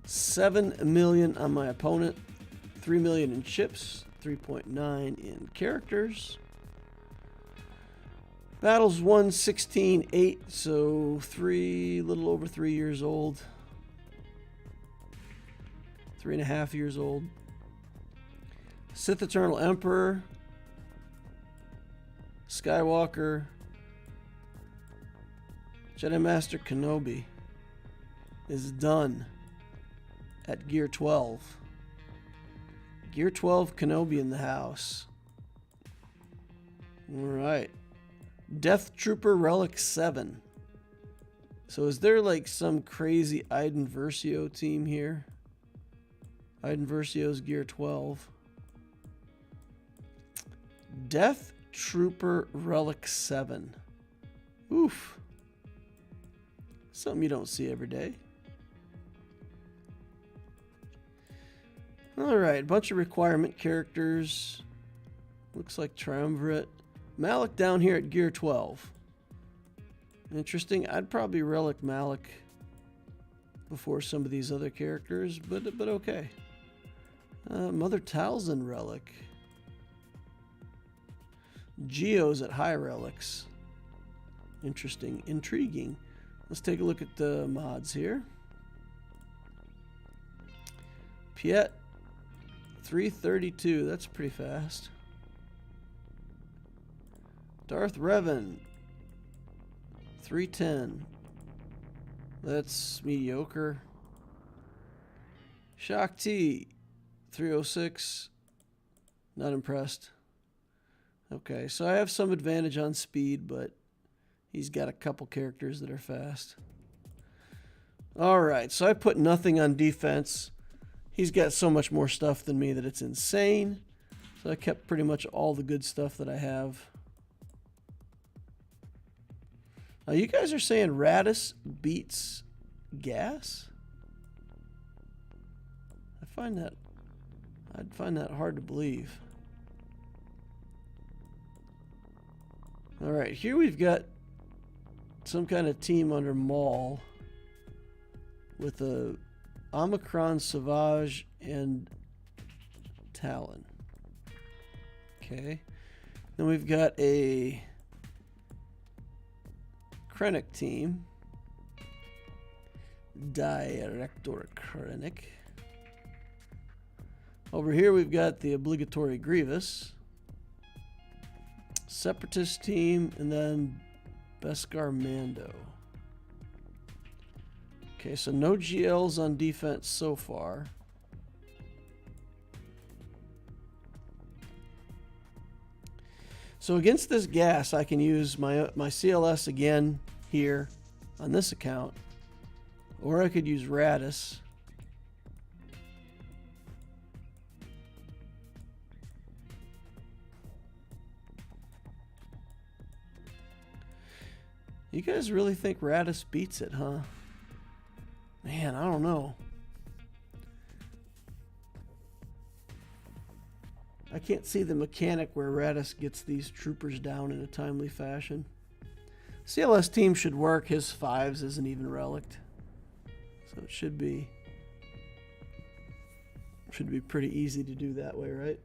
7 million on my opponent, 3 million in chips, 3.9 in characters. Battles 116.8, so little over 3 years old. 3.5 years old. Sith Eternal Emperor, Skywalker, Jedi Master Kenobi is done at Gear 12. Gear 12 Kenobi in the house. Alright. Death Trooper Relic 7. So is there like some crazy Iden Versio team here? Iden Versio's Gear 12. Death Trooper Relic 7. Oof. Something you don't see every day. Alright, bunch of requirement characters. Looks like Triumvirate. Malak down here at Gear 12. Interesting. I'd probably Relic Malak before some of these other characters, but okay. Mother Talzin Relic. Geo's at High Relics. Interesting. Intriguing. Let's take a look at the mods here. Piet 332. That's pretty fast. Darth Revan 310. That's mediocre. Shakti 306. Not impressed. Okay, so I have some advantage on speed, but he's got a couple characters that are fast. Alright, so I put nothing on defense. He's got so much more stuff than me that it's insane. So I kept pretty much all the good stuff that I have. You guys are saying Radis beats Gas? I'd find that hard to believe. Alright, here we've got some kind of team under Maul with a Omicron, Savage, and Talon. Okay. Then we've got a Krennic team. Director Krennic. Over here we've got the obligatory Grievous. Separatist team, and then Beskar Mando. Okay, so no GLs on defense so far. So against this Gas, I can use my CLS again here on this account, or I could use Radis. You guys really think Radis beats it, huh? Man, I don't know. I can't see the mechanic where Radis gets these troopers down in a timely fashion. CLS team should work. His 5s isn't even relict. So it should be pretty easy to do that way, right?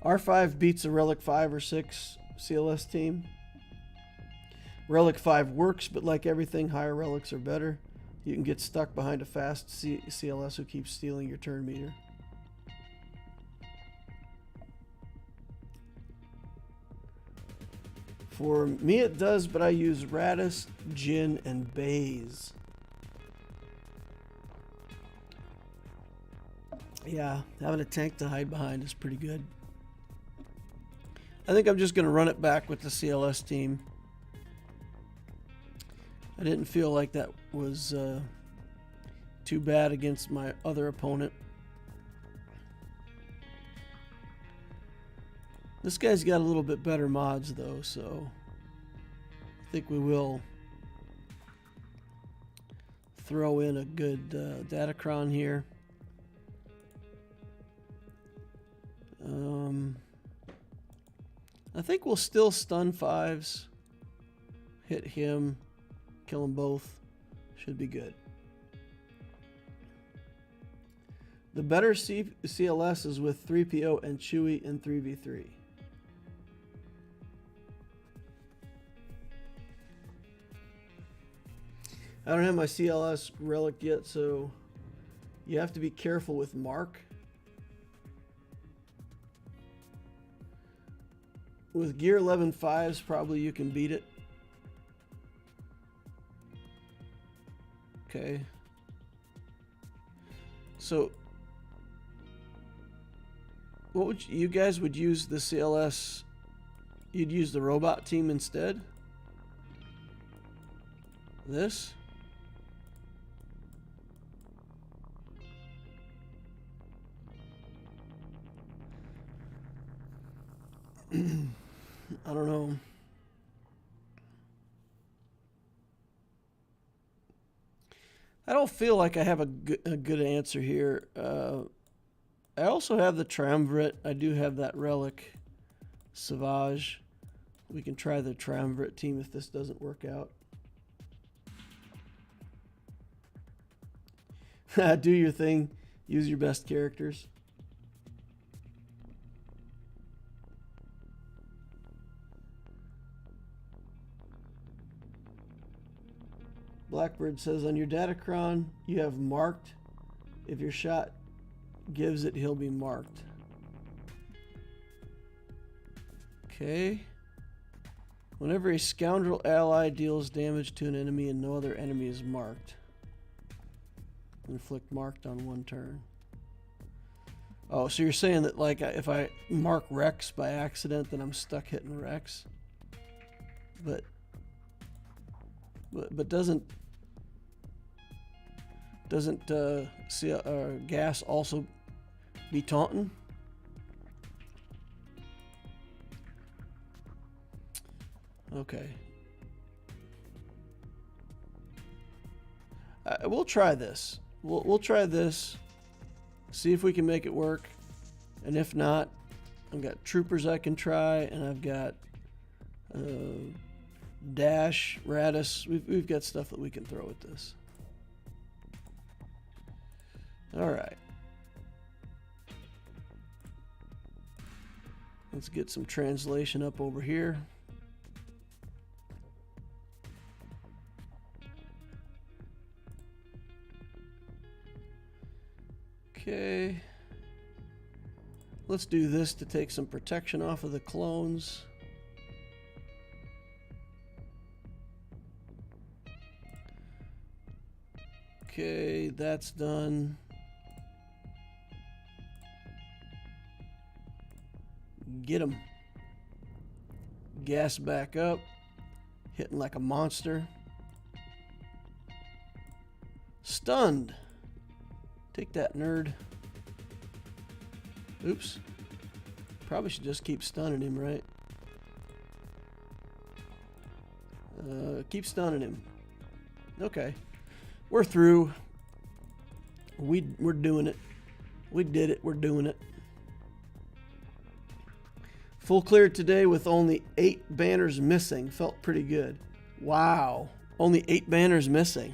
R5 beats a Relic 5 or 6 CLS team. Relic 5 works, but like everything, higher relics are better. You can get stuck behind a fast CLS who keeps stealing your turn meter. For me it does, but I use Radis, Jin, and Baze. Yeah, having a tank to hide behind is pretty good. I think I'm just going to run it back with the CLS team. I didn't feel like that was too bad against my other opponent. This guy's got a little bit better mods though, so I think we will throw in a good Datacron here. I think we'll still stun 5s, hit him, kill them both. Should be good. The better CLS is with 3PO and Chewie in 3v3. I don't have my CLS relic yet, so you have to be careful with Mark. With Gear 11 5s, probably you can beat it. Okay. So, what would you guys would use the CLS? You'd use the robot team instead? This? I don't know. I don't feel like I have a good answer here. I also have the Triumvirate. I do have that relic, Savage. We can try the Triumvirate team if this doesn't work out. Do your thing. Use your best characters. Blackbird says on your Datacron you have marked. If your shot gives it, he'll be marked. Okay. Whenever a scoundrel ally deals damage to an enemy and no other enemy is marked, inflict marked on one turn. Oh, so you're saying that like if I mark Rex by accident, then I'm stuck hitting Rex? But doesn't Gas also be taunting? Okay. We'll try this. We'll try this. See if we can make it work. And if not, I've got troopers I can try, and I've got Dash, Radis. We've got stuff that we can throw at this. All right. Let's get some translation up over here. Okay. Let's do this to take some protection off of the clones. Okay, that's done. Get him. Gas back up. Hitting like a monster. Stunned. Take that, nerd. Oops. Probably should just keep stunning him, right? Keep stunning him. Okay. We're through. We're doing it. We did it. We're doing it. Full clear today with only 8 banners missing. Felt pretty good. Wow. Only 8 banners missing.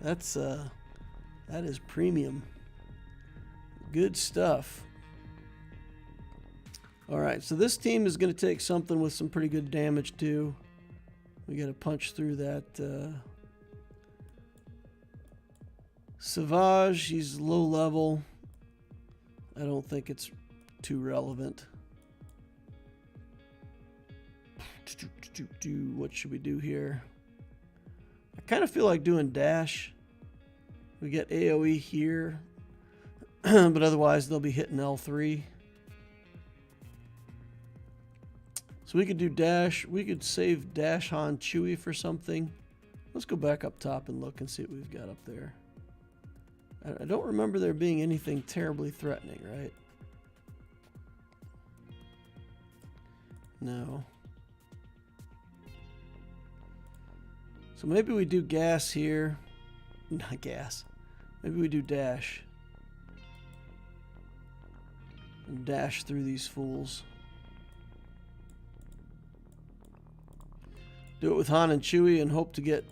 That's that is premium. Good stuff. All right, so this team is going to take something with some pretty good damage too. We got to punch through that. Savage, he's low level. I don't think it's too relevant. What should we do here? I kind of feel like doing dash. We get AoE here, but otherwise they'll be hitting L3. So we could do dash. We could save dash on Chewie for something. Let's go back up top and look and see what we've got up there. I don't remember there being anything terribly threatening, right? No. So maybe we do gas here. Not gas. Maybe we do dash. And dash through these fools. Do it with Han and Chewie and hope to get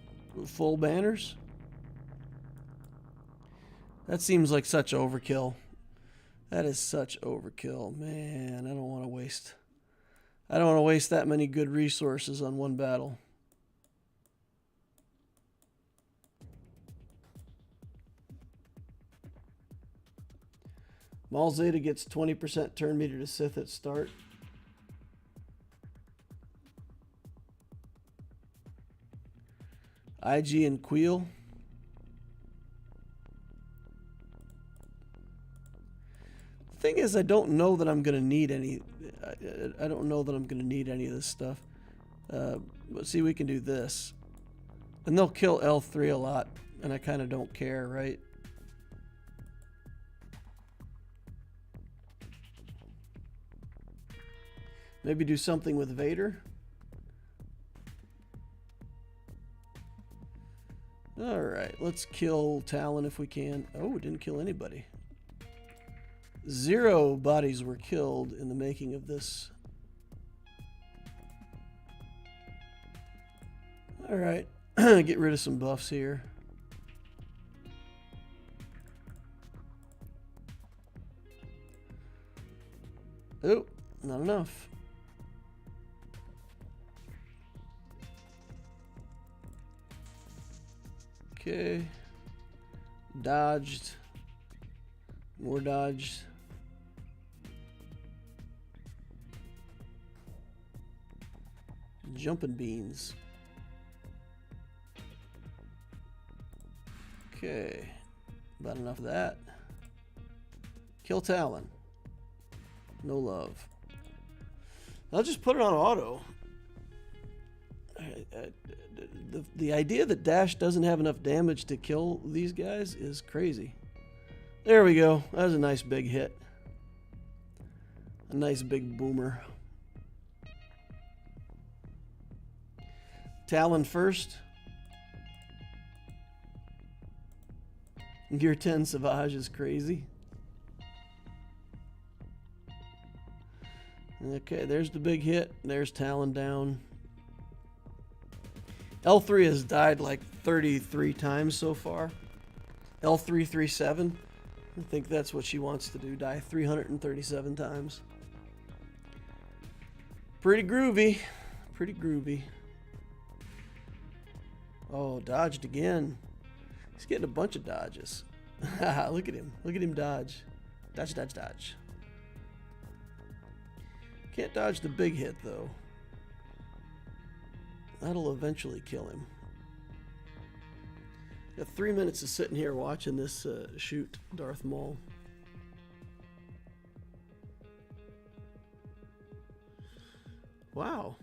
full banners. That seems like such overkill. That is such overkill. Man, I don't want to waste. I don't want to waste that many good resources on one battle. Maul Zeta gets 20% turn meter to Sith at start. IG and Queel. The thing is, I don't know that I'm going to need any. I don't know that I'm going to need any of this stuff. But see, we can do this. And they'll kill L3 a lot, and I kind of don't care, right? Maybe do something with Vader. Alright, let's kill Talon if we can. Oh, we didn't kill anybody. 0 bodies were killed in the making of this. Alright, get rid of some buffs here. Oh, not enough. Okay. Dodged. More dodged. Jumping beans. Okay. About enough of that. Kill Talon. No love. I'll just put it on auto. The idea that dash doesn't have enough damage to kill these guys is crazy. There we go. That was a nice big hit. A nice big boomer. Talon first. Gear 10 Savage is crazy. Okay, there's the big hit. There's Talon down. L3 has died like 33 times so far. L337. I think that's what she wants to do. Die 337 times. Pretty groovy. Pretty groovy. Oh, dodged again. He's getting a bunch of dodges. Look at him. Look at him dodge. Dodge, dodge, dodge. Can't dodge the big hit, though. That'll eventually kill him. Got 3 minutes of sitting here watching this shoot Darth Maul. Wow.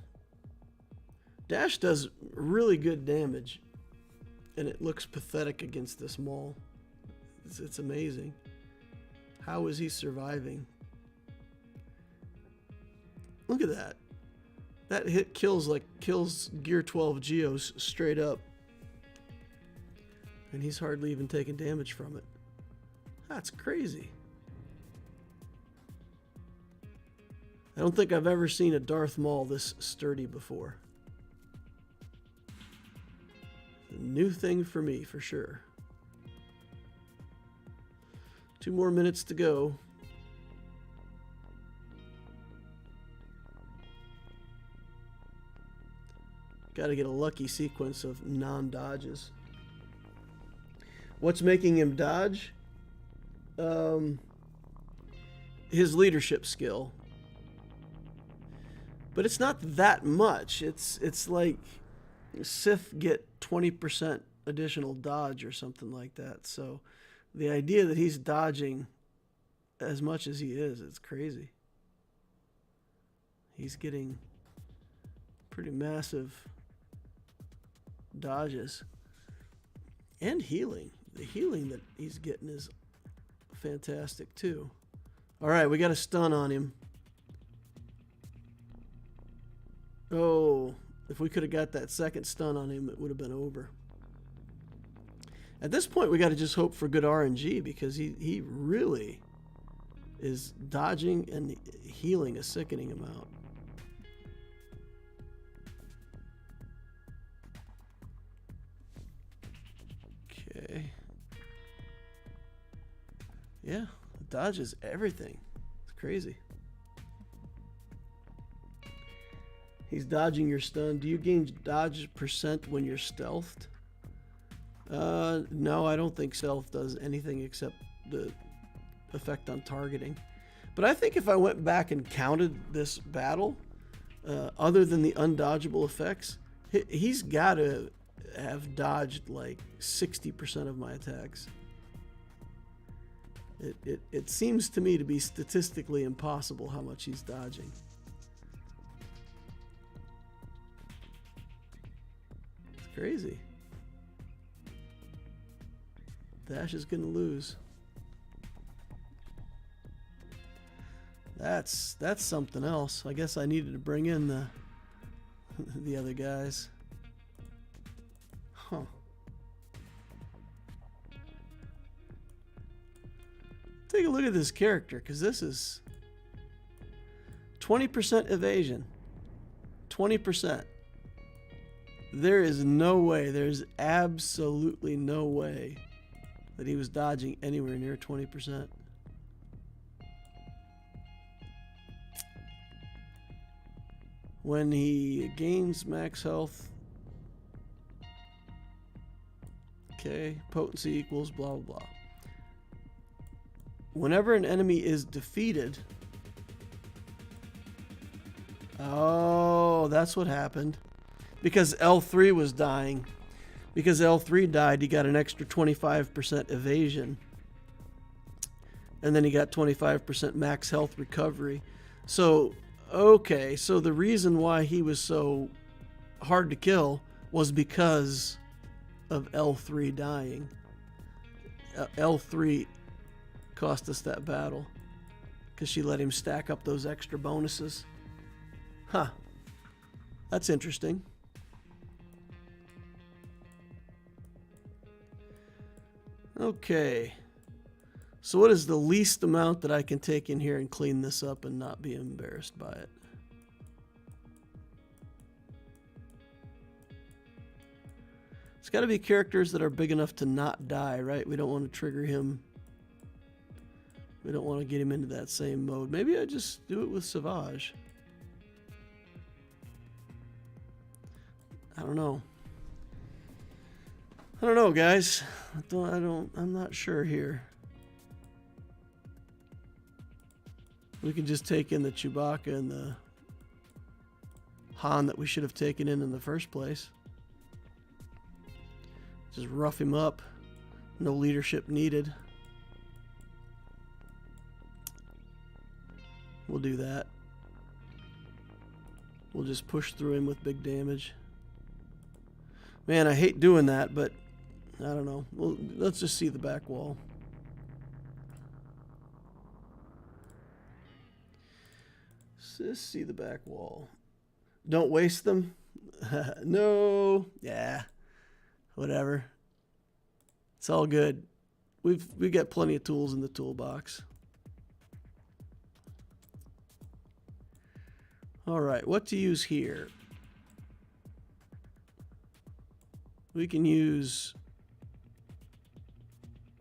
Dash does really good damage, and it looks pathetic against this Maul. It's amazing. How is he surviving? Look at that. That hit kills Gear 12 Geos straight up. And he's hardly even taking damage from it. That's crazy. I don't think I've ever seen a Darth Maul this sturdy before. A new thing for me, for sure. 2 more minutes to go. Got to get a lucky sequence of non-dodges. What's making him dodge? His leadership skill. But it's not that much. It's like Sith get 20% additional dodge or something like that. So the idea that he's dodging as much as he is, it's crazy. He's getting pretty massive dodges. And healing. The healing that he's getting is fantastic too. Alright, we got a stun on him. Oh, if we could have got that second stun on him, it would have been over. At this point, we got to just hope for good RNG, because he really is dodging and healing a sickening amount. Okay. Yeah, dodges everything. It's crazy. He's dodging your stun. Do you gain dodge percent when you're stealthed? No, I don't think stealth does anything except the effect on targeting. But I think if I went back and counted this battle, other than the undodgeable effects, he's got to have dodged like 60% of my attacks. It seems to me to be statistically impossible how much he's dodging. It's crazy. Dash is gonna lose. That's something else. I guess I needed to bring in the other guys. Huh. Take a look at this character, because this is 20% evasion. 20%. There is no way, there's absolutely no way that he was dodging anywhere near 20%. When he gains max health, okay, potency equals blah blah blah. Whenever an enemy is defeated, oh, that's what happened. Because L3 was dying. Because L3 died, he got an extra 25% evasion. And then he got 25% max health recovery. So, okay, so the reason why he was so hard to kill was because of L3 dying. L3 cost us that battle because she let him stack up those extra bonuses. Huh. That's interesting. Okay. So what is the least amount that I can take in here and clean this up and not be embarrassed by it? It's got to be characters that are big enough to not die, right? We don't want to trigger him. We don't want to get him into that same mode. Maybe I just do it with Savage. I don't know. I don't know, guys. I'm not sure here. We can just take in the Chewbacca and the Han that we should have taken in the first place. Just rough him up. No leadership needed. We'll do that. We'll just push through him with big damage. Man, I hate doing that, but I don't know. Well, let's just see the back wall. Just see the back wall. Don't waste them. No. Yeah. Whatever. It's all good. We got plenty of tools in the toolbox. All right, what to use here? We can use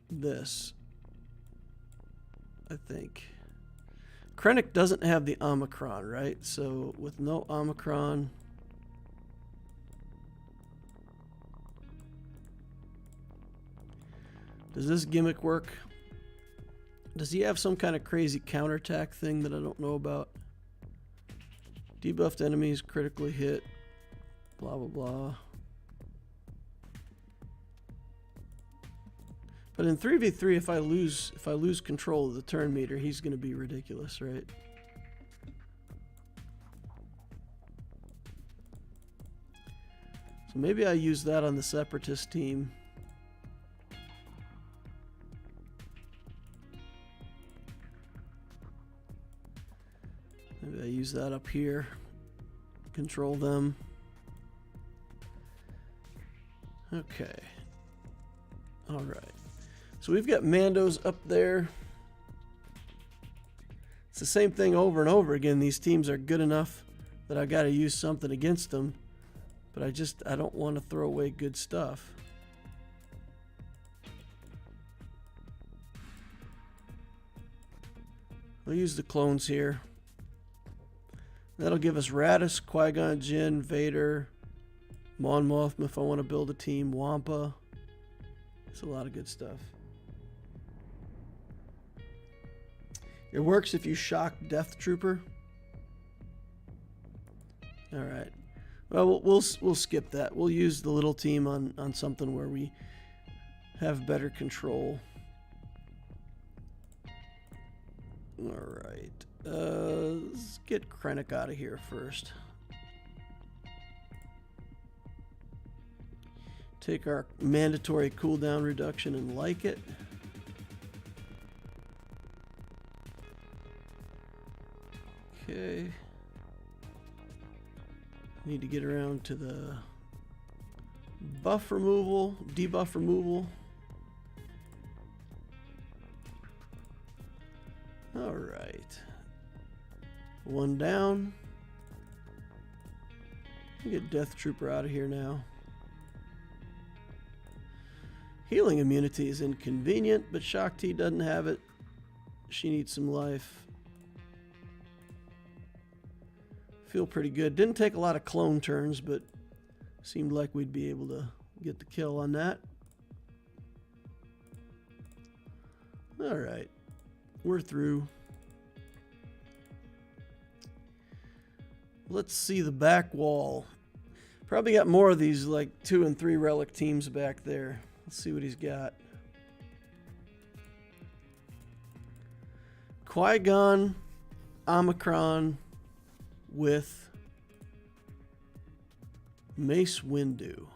this, I think. Krennic doesn't have the Omicron, right? So with no Omicron, does this gimmick work? Does he have some kind of crazy counterattack thing that I don't know about? Debuffed enemies critically hit. Blah, blah, blah. But in 3v3, if I lose control of the turn meter, he's going to be ridiculous, right? So maybe I use that on the Separatist team. Maybe I use that up here. Control them. Okay. All right. So we've got Mandos up there. It's the same thing over and over again. These teams are good enough that I got to use something against them. But I don't want to throw away good stuff. We'll use the clones here. That'll give us Radis, Qui-Gon Jinn, Vader, Mon Mothma if I want to build a team, Wampa. It's a lot of good stuff. It works if you shock Death Trooper. All right. Well, we'll skip that. We'll use the little team on something where we have better control. All right. Let's get Krennic out of here first. Take our mandatory cooldown reduction and like it. Okay. Need to get around to the buff removal, debuff removal. All right. One down. Get Death Trooper out of here now. Healing immunity is inconvenient, but Shakti doesn't have it. She needs some life. Feel pretty good. Didn't take a lot of clone turns, but seemed like we'd be able to get the kill on that. All right. We're through. Let's see the back wall. Probably got more of these like 2 and 3 relic teams back there. Let's see what he's got. Qui-Gon, Omicron with Mace Windu.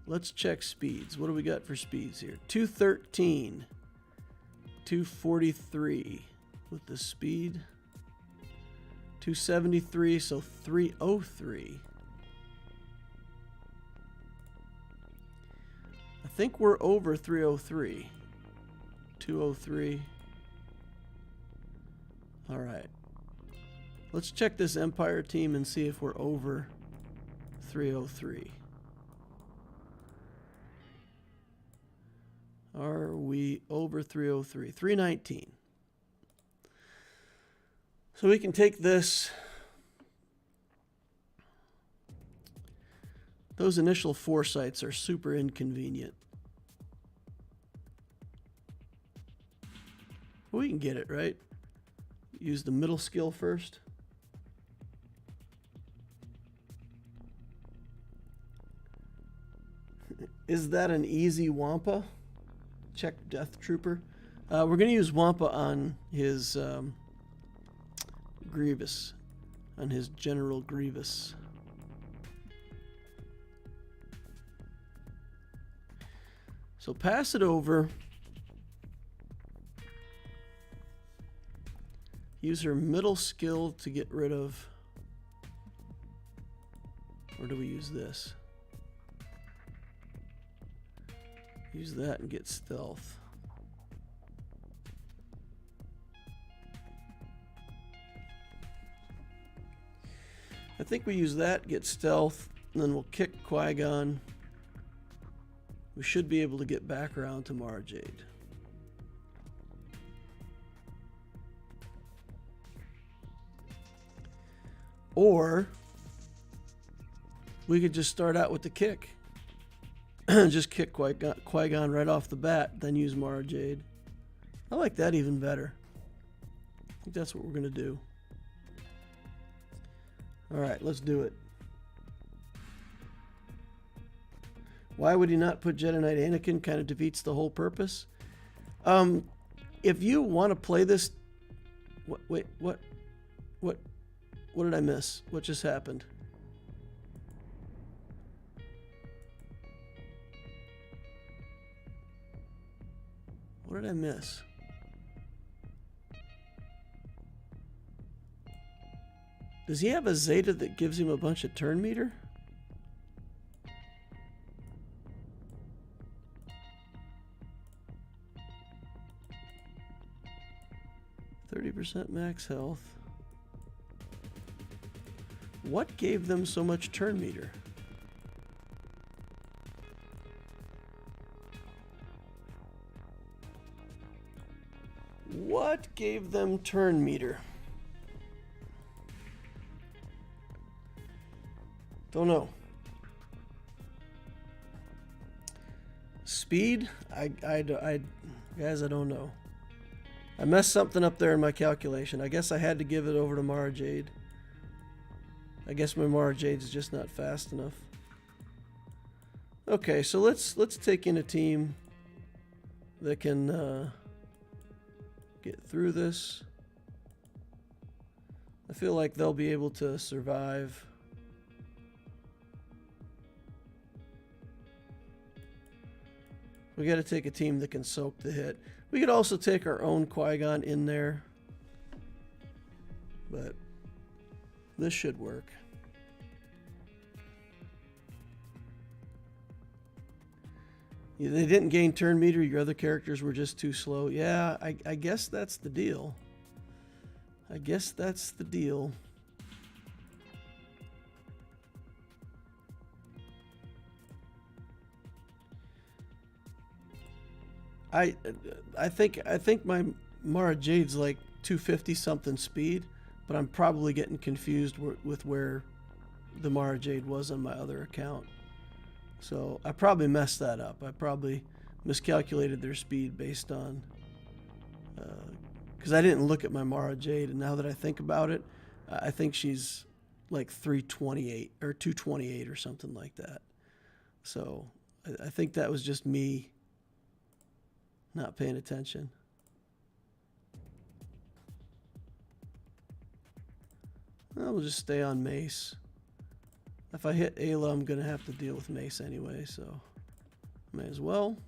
Let's check speeds. What do we got for speeds here? 213, 243 with the speed. 273, so 303. I think we're over 303. 203. All right. Let's check this Empire team and see if we're over 303. Are we over 303? 319. So we can take this. Those initial foresights are super inconvenient. We can get it, right? Use the middle skill first. Is that an easy Wampa? Check Death Trooper. We're going to use Wampa on his Grievous. On his General Grievous. So pass it over. Use her middle skill to get rid of... Or do we use this? Use that and get stealth. I think we use that, get stealth, and then we'll kick Qui-Gon. We should be able to get back around to Mara Jade. Or we could just start out with the kick. Just kick Qui-Gon right off the bat, then use Mara Jade. I like that even better. I think that's what we're going to do. Alright, let's do it. Why would he not put Jedi Knight Anakin? Kind of defeats the whole purpose. If you want to play this... Wait, what did I miss? What just happened? What did I miss? Does he have a Zeta that gives him a bunch of turn meter? %, max health. What gave them so much turn meter? What gave them turn meter? Don't know. Speed? Guys, I don't know. I messed something up there in my calculation. I guess I had to give it over to Mara Jade. I guess my Mara Jade's just not fast enough. Okay, so let's take in a team that can get through this. I feel like they'll be able to survive. We got to take a team that can soak the hit. We could also take our own Qui-Gon in there, but this should work. Yeah, they didn't gain turn meter. Your other characters were just too slow. Yeah, I guess that's the deal. I guess that's the deal. I think my Mara Jade's like 250 something speed, but I'm probably getting confused with where the Mara Jade was on my other account. So I probably messed that up. I probably miscalculated their speed based on because I didn't look at my Mara Jade, and now that I think about it, I think she's like 328 or 228 or something like that. So I think that was just me not paying attention. Well, we'll just stay on Mace. If I hit Ayla, I'm going to have to deal with Mace anyway, so may as well.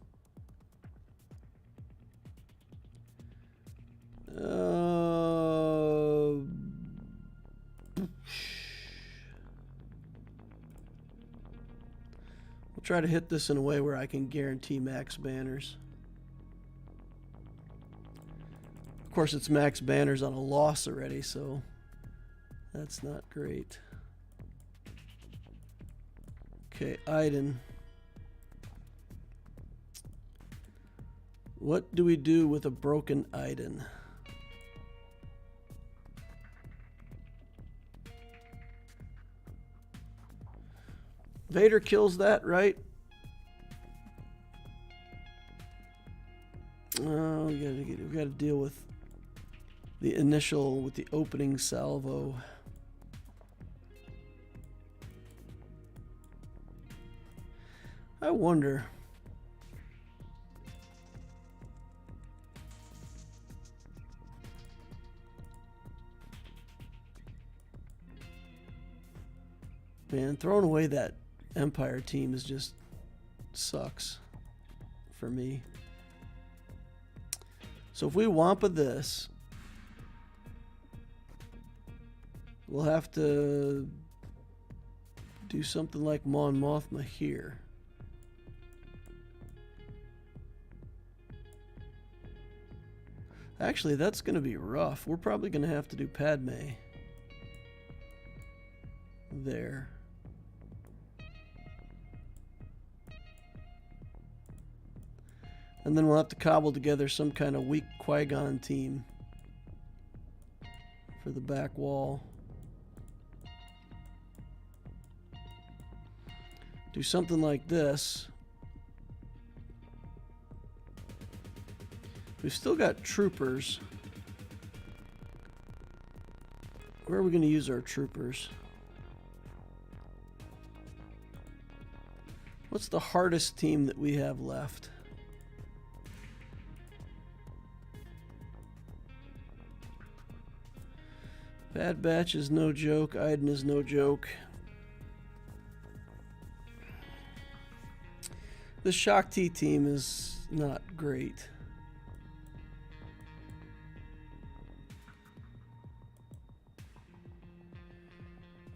We'll try to hit this in a way where I can guarantee max banners. Of course, it's max banners on a loss already, so that's not great. Okay, Iden. What do we do with a broken Iden? Vader kills that, right? Oh, we gotta deal with the initial, with the opening salvo. I wonder. Man, throwing away that Empire team is just sucks for me. So if we Wampa this, we'll have to do something like Mon Mothma here. Actually, that's going to be rough. We're probably going to have to do Padme there. And then we'll have to cobble together some kind of weak Qui-Gon team for the back wall. Do something like this. We've still got troopers. Where are we going to use our troopers? What's the hardest team that we have left? Bad Batch is no joke. Iden is no joke. The Shakti team is not great.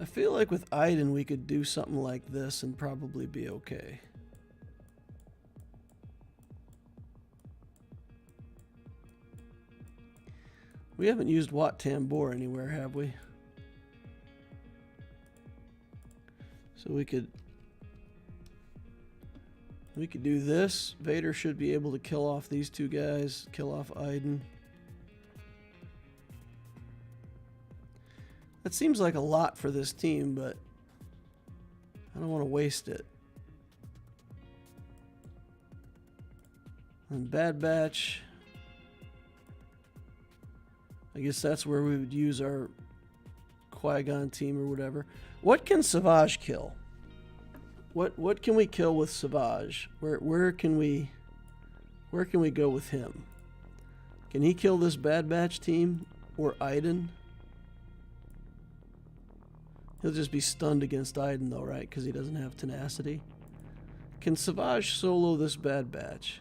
I feel like with Iden we could do something like this and probably be okay. We haven't used Wat Tambor anywhere, have we? So we could do this. Vader should be able to kill off these two guys, kill off Iden. That seems like a lot for this team, but I don't want to waste it. And Bad Batch, I guess that's where we would use our Qui-Gon team or whatever. What can Savage kill? What can we kill with Savage? Where can we go with him? Can he kill this Bad Batch team or Iden? He'll just be stunned against Iden though, right? Because he doesn't have tenacity. Can Savage solo this Bad Batch?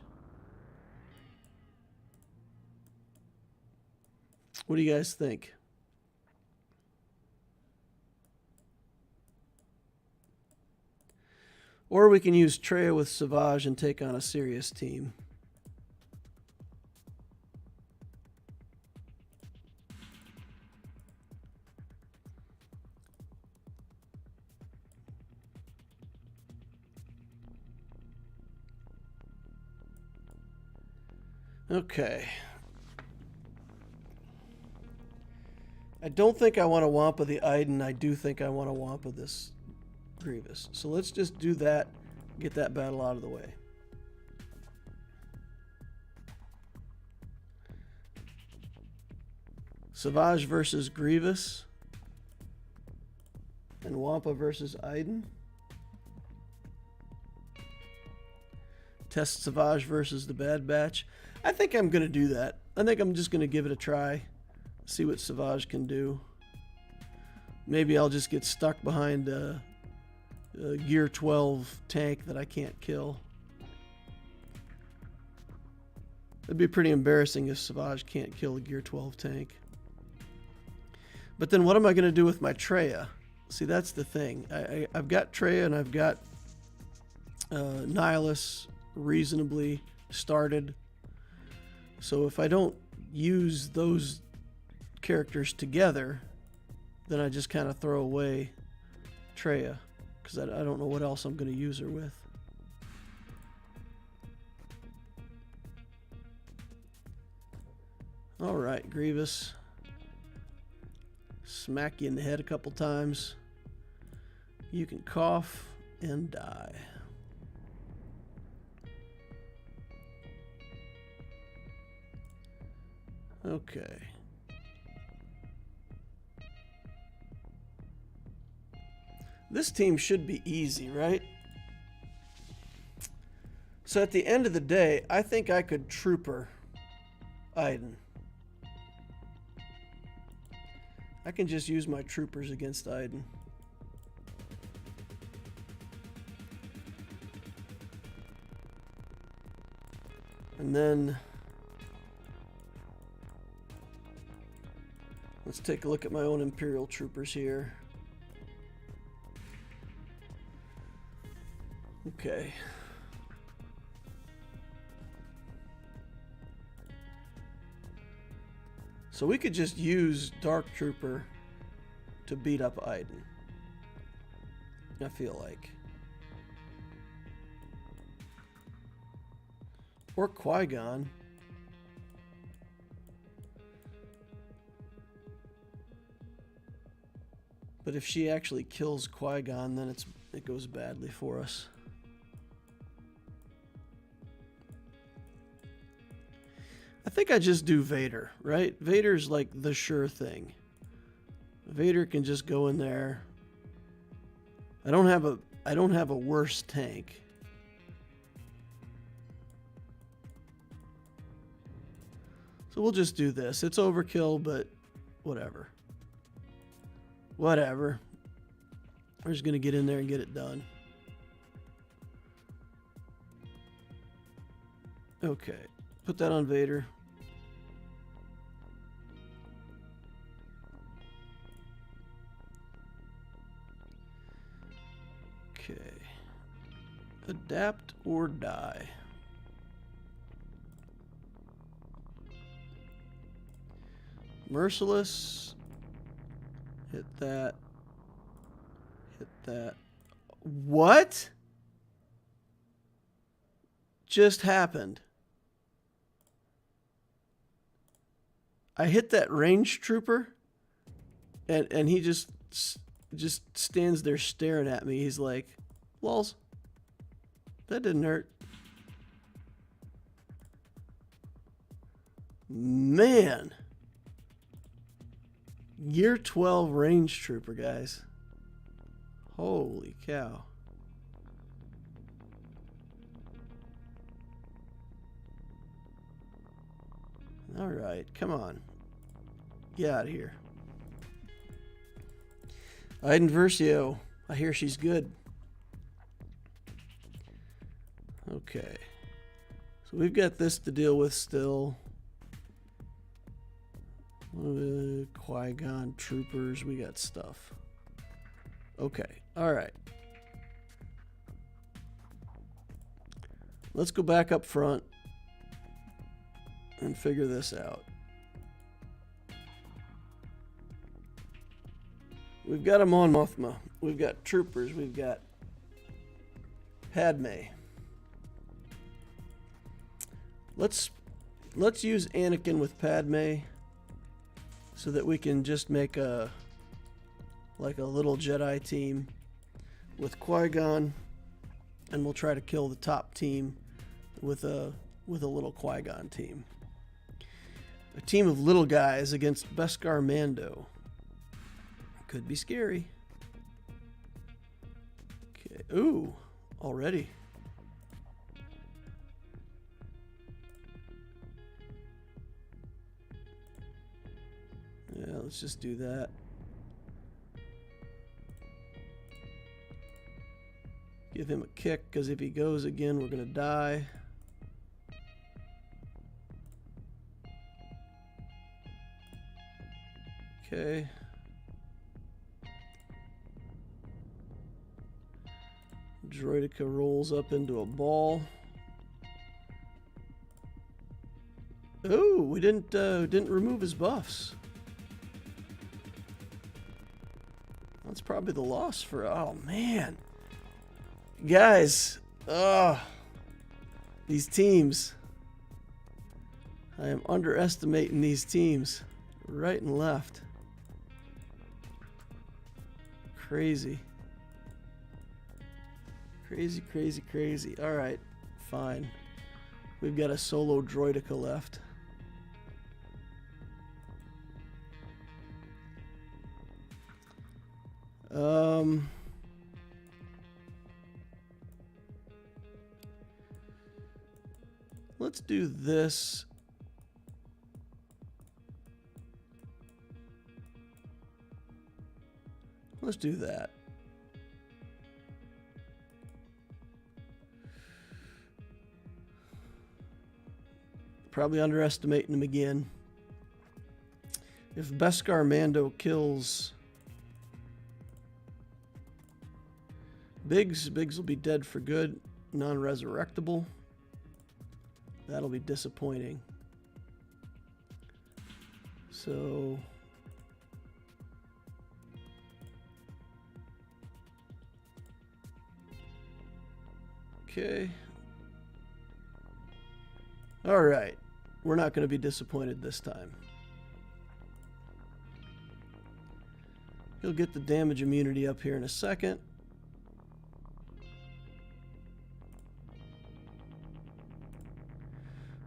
What do you guys think? Or we can use Traya with Savage and take on a serious team. Okay. I don't think I want to Wampa the Iden. I do think I want to Wampa this Grievous. So let's just do that, get that battle out of the way. Savage versus Grievous. And Wampa versus Iden. Test Savage versus the Bad Batch. I think I'm going to do that. I think I'm just going to give it a try. See what Savage can do. Maybe I'll just get stuck behind a Gear 12 tank that I can't kill. It'd be pretty embarrassing if Savage can't kill a Gear 12 tank. But then what am I going to do with my Traya? See, that's the thing. I've got Traya and I've got Nihilus reasonably started. So if I don't use those characters together, then I just kind of throw away Traya, because I don't know what else I'm going to use her with. Alright, Grievous. Smack you in the head a couple times. You can cough and die. Okay. This team should be easy, right? So at the end of the day, I think I could Trooper Iden. I can just use my Troopers against Iden. And then let's take a look at my own Imperial Troopers here. Okay. So we could just use Dark Trooper to beat up Iden. I feel like. Or Qui-Gon. But if she actually kills Qui-Gon, then it goes badly for us. I think I just do Vader, right? Vader's like the sure thing. Vader can just go in there. I don't have a worse tank. So we'll just do this. It's overkill, but whatever. Whatever. We're just going to get in there and get it done. Okay. Put that on Vader. Okay. Adapt or die. Merciless. Hit that. Hit that. What just happened? I hit that range trooper, and he just stands there staring at me. He's like, "Lols, that didn't hurt." Man. Year 12 range trooper, guys. Holy cow. All right, come on. Get out of here. Iden Versio. I hear she's good. Okay. So we've got this to deal with still. Qui-Gon troopers. We got stuff. Okay. All right. Let's go back up front and figure this out. We've got them on Mothma. We've got troopers. We've got Padme. Let's use Anakin with Padme so that we can just make a little Jedi team with Qui-Gon, and we'll try to kill the top team with a little Qui-Gon team. A team of little guys against Beskar Mando. Could be scary. Okay. Ooh, already. Yeah, let's just do that. Give him a kick, because if he goes again, we're going to die. Okay. Droideka rolls up into a ball. Oh, we didn't remove his buffs. That's probably the loss for. Oh man, guys. These teams. I am underestimating these teams, right and left. Crazy. Crazy, crazy, crazy. All right, fine. We've got a solo Droideka left. Let's do this. Let's do that. Probably underestimating him again. If Beskar Mando kills Biggs will be dead for good, non-resurrectable. That'll be disappointing. So okay. All right. We're not going to be disappointed this time. He'll get the damage immunity up here in a second.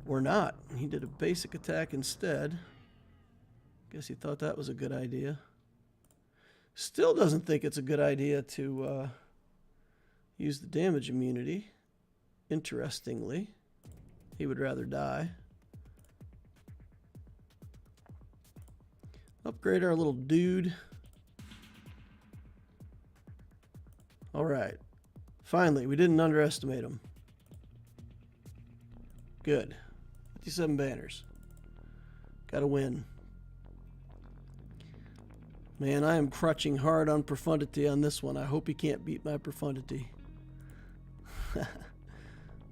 Or not. He did a basic attack instead. Guess he thought that was a good idea. Still doesn't think it's a good idea to use the damage immunity. Interestingly, he would rather die. upgrade our little dude. All right. Finally, we didn't underestimate him. Good. 57 banners. Gotta win. Man, I am crutching hard on profundity on this one. I hope he can't beat my profundity.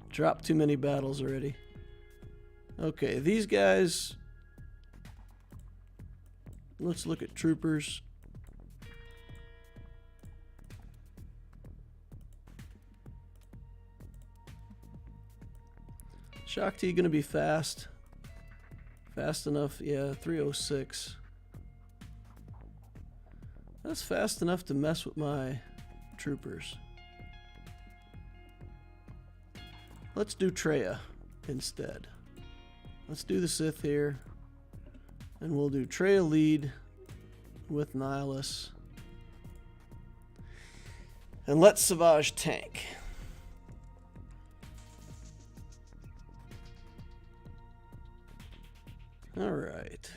Dropped too many battles already. Okay, these guys... Let's look at troopers. Shakti gonna be fast. Fast enough, yeah, 306. That's fast enough to mess with my troopers. Let's do Treya instead. Let's do the Sith here. And we'll do Treya lead with Nihilus. And let Savage tank. All right.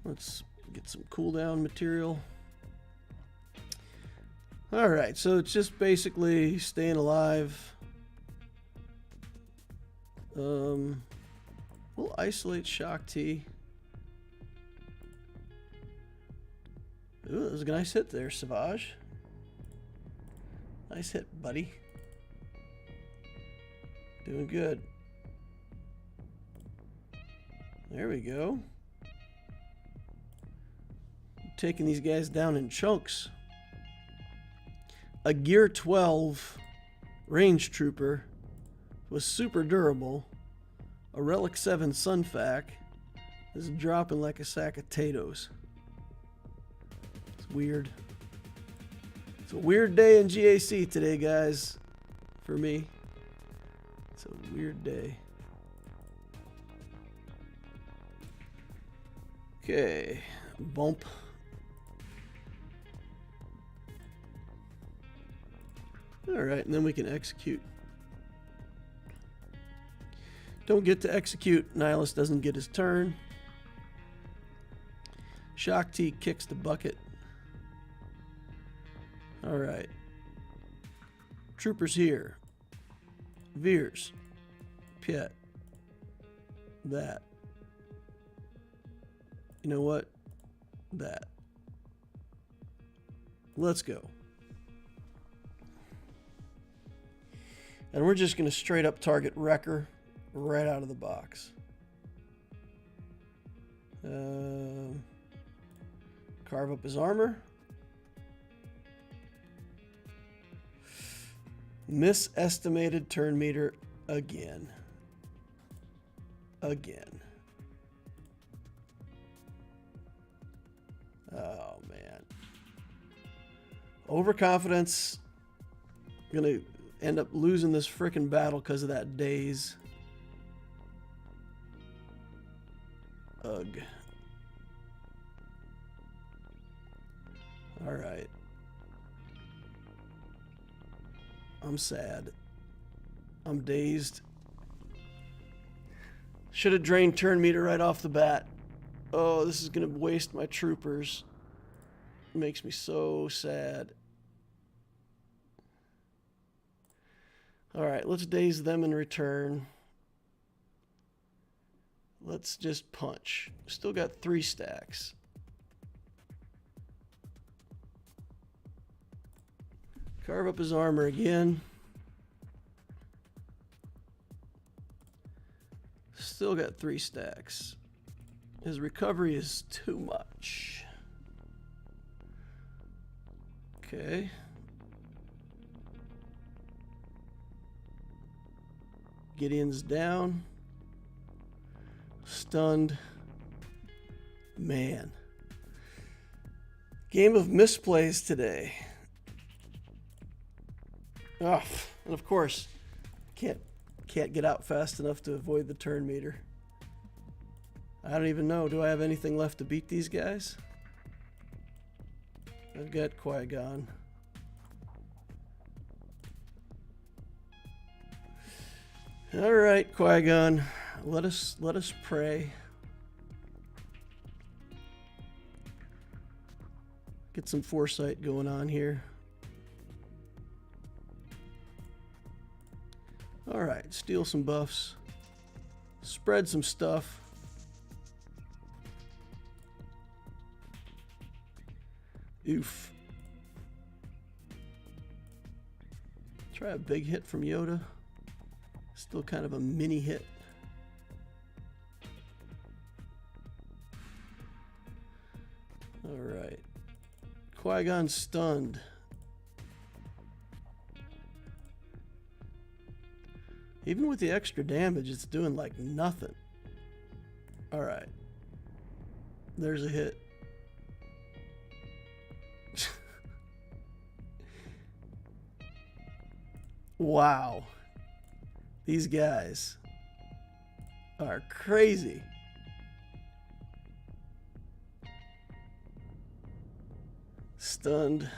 Let's get some cooldown material. All right, so it's just basically staying alive. We'll isolate Shakti. Ooh, that was a nice hit there, Savage. Nice hit, buddy. Doing good. There we go. Taking these guys down in chunks. A Gear 12 range trooper was super durable. A Relic 7 Sunfac is dropping like a sack of potatoes. It's weird. It's a weird day in GAC today, guys. For me. It's a weird day. Okay. Bump. Alright, and then we can execute. Don't get to execute. Nihilus doesn't get his turn. Shakti kicks the bucket. Alright. Troopers here. Veers. Piet. That. You know what? That. Let's go. And we're just going to straight up target Wrecker right out of the box. Carve up his armor. Misestimated turn meter again. Again. Oh, man. Overconfidence. Gonna end up losing this frickin' battle because of that daze. Ugh. Alright. I'm sad. I'm dazed. Should have drained turn meter right off the bat. Oh, this is going to waste my troopers. It makes me so sad. Alright, let's daze them in return. Let's just punch. Still got 3 stacks. Carve up his armor again. Still got 3 stacks. His recovery is too much. Okay. Gideon's down. Stunned. Man. Game of misplays today. Oh, and of course, can't get out fast enough to avoid the turn meter. I don't even know. Do I have anything left to beat these guys? I've got Qui-Gon. All right, Qui-Gon, let us pray. Get some foresight going on here. All right, steal some buffs. Spread some stuff. Oof. Try a big hit from Yoda. Still kind of a mini hit. All right. Qui-Gon stunned. Even with the extra damage, it's doing like nothing. All right. There's a hit. Wow. These guys are crazy. Stunned.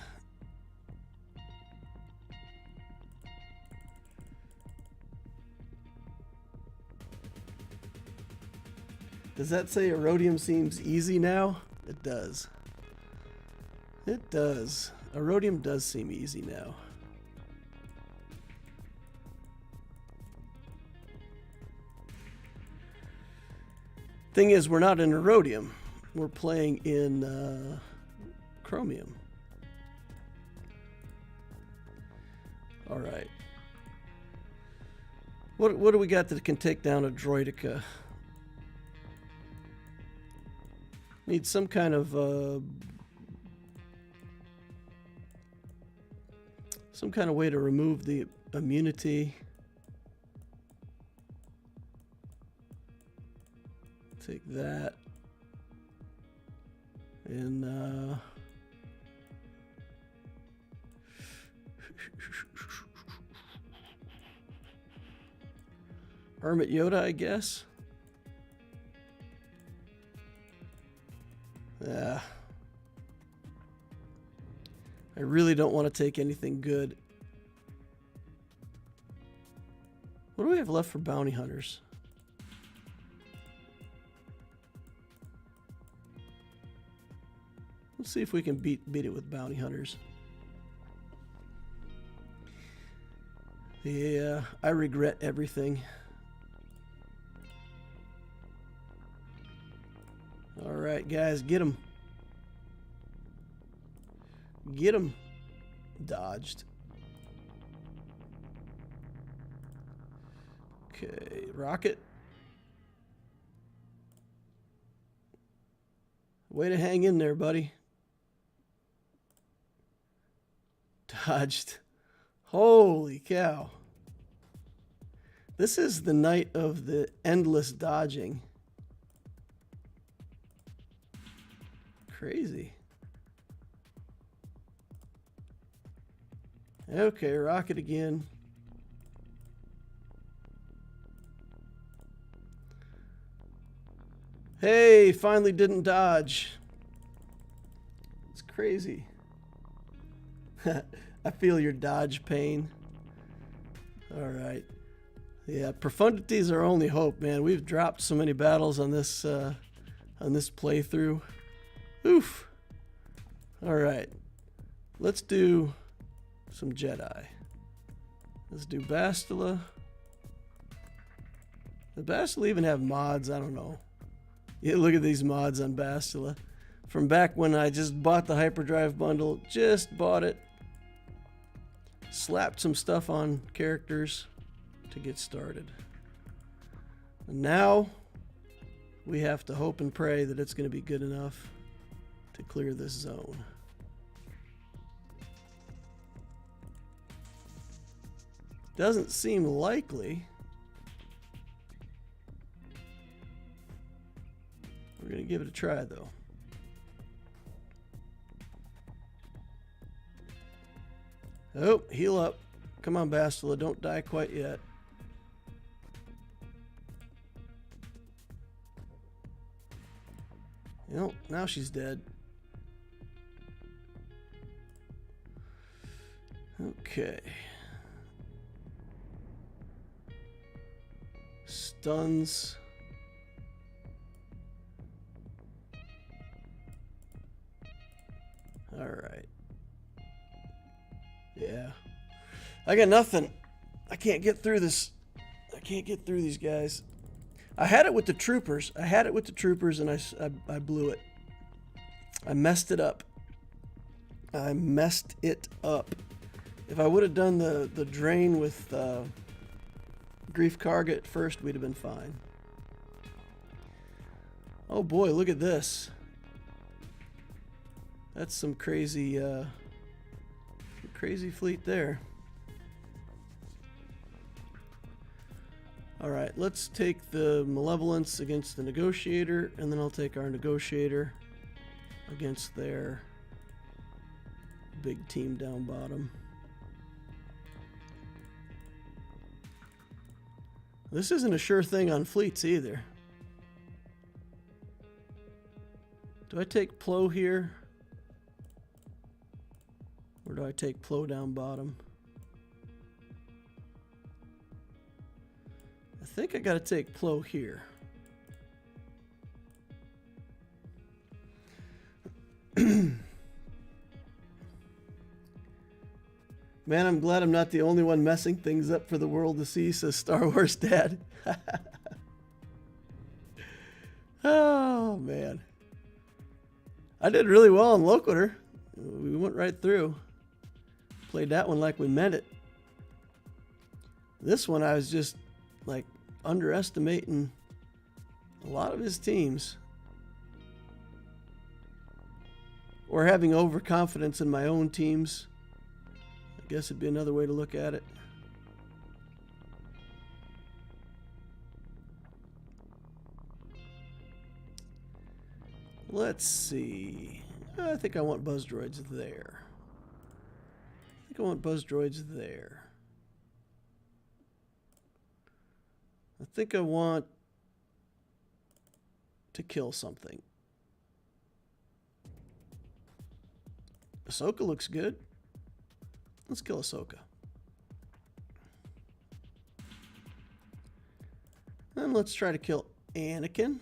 Does that say Aurodium seems easy now? It does. It does. Aurodium does seem easy now. Thing is, we're not in Aurodium. We're playing in Chromium. All right. What do we got that can take down a Droideka? Need some kind of way to remove the immunity. Take that. And Hermit Yoda, I guess. Yeah. I really don't want to take anything good. What do we have left for bounty hunters? Let's see if we can beat it with bounty hunters. Yeah, I regret everything. All right, guys, get him. Get him. Dodged. Okay, rocket. Way to hang in there, buddy. Dodged. Holy cow. This is the night of the endless dodging. Crazy. Okay, rocket again. Hey, finally didn't dodge. It's crazy. I feel your dodge pain. All right. Yeah, profundity's our only hope, man. We've dropped so many battles on this playthrough. Oof. All right. Let's do some Jedi. Let's do Bastila. Does Bastila even have mods? I don't know. Yeah, look at these mods on Bastila. From back when I just bought the Hyperdrive bundle. Just bought it. Slapped some stuff on characters to get started. And now we have to hope and pray that it's going to be good enough to clear this zone. Doesn't seem likely. We're going to give it a try, though. Oh, heal up. Come on, Bastila. Don't die quite yet. Nope, now she's dead. Okay. stuns. All right. Yeah. I got nothing. I can't get through this. I can't get through these guys. I had it with the troopers. I had it with the troopers, and I blew it. I messed it up. I messed it up. If I would have done the drain with Grief Karga at first, we'd have been fine. Oh boy, look at this. That's some crazy fleet there. All right, let's take the Malevolence against the Negotiator, and then I'll take our Negotiator against their big team down bottom. This isn't a sure thing on fleets either. Do I take Plo here? Or do I take Plo down bottom? I think I gotta take Plo here. Man, I'm glad I'm not the only one messing things up for the world to see, says Star Wars Dad. Oh, man. I did really well on Loquitur. We went right through. Played that one like we meant it. This one I was just like underestimating a lot of his teams. Or having overconfidence in my own teams. I guess it'd be another way to look at it. Let's see. I think I want buzz droids there. I think I want buzz droids there. I think I want to kill something. Ahsoka looks good. Let's kill Ahsoka. And let's try to kill Anakin.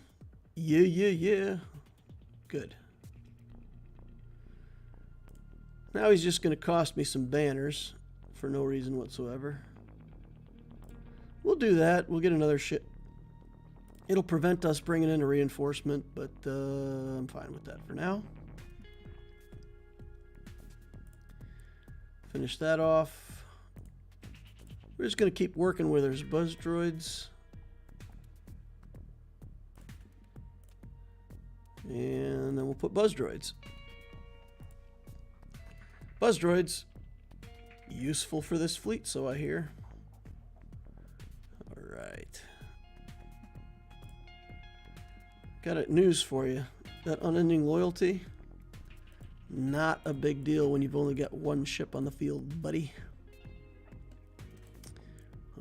Yeah. Good. Now he's just going to cost me some banners for no reason whatsoever. We'll do that. We'll get another ship. It'll prevent us bringing in a reinforcement, but I'm fine with that for now. Finish that off. We're just going to keep working with our buzz droids. And then we'll put buzz droids. Buzz droids, useful for this fleet, so I hear. All right. Got a news for you. That unending loyalty, not a big deal when you've only got one ship on the field, buddy.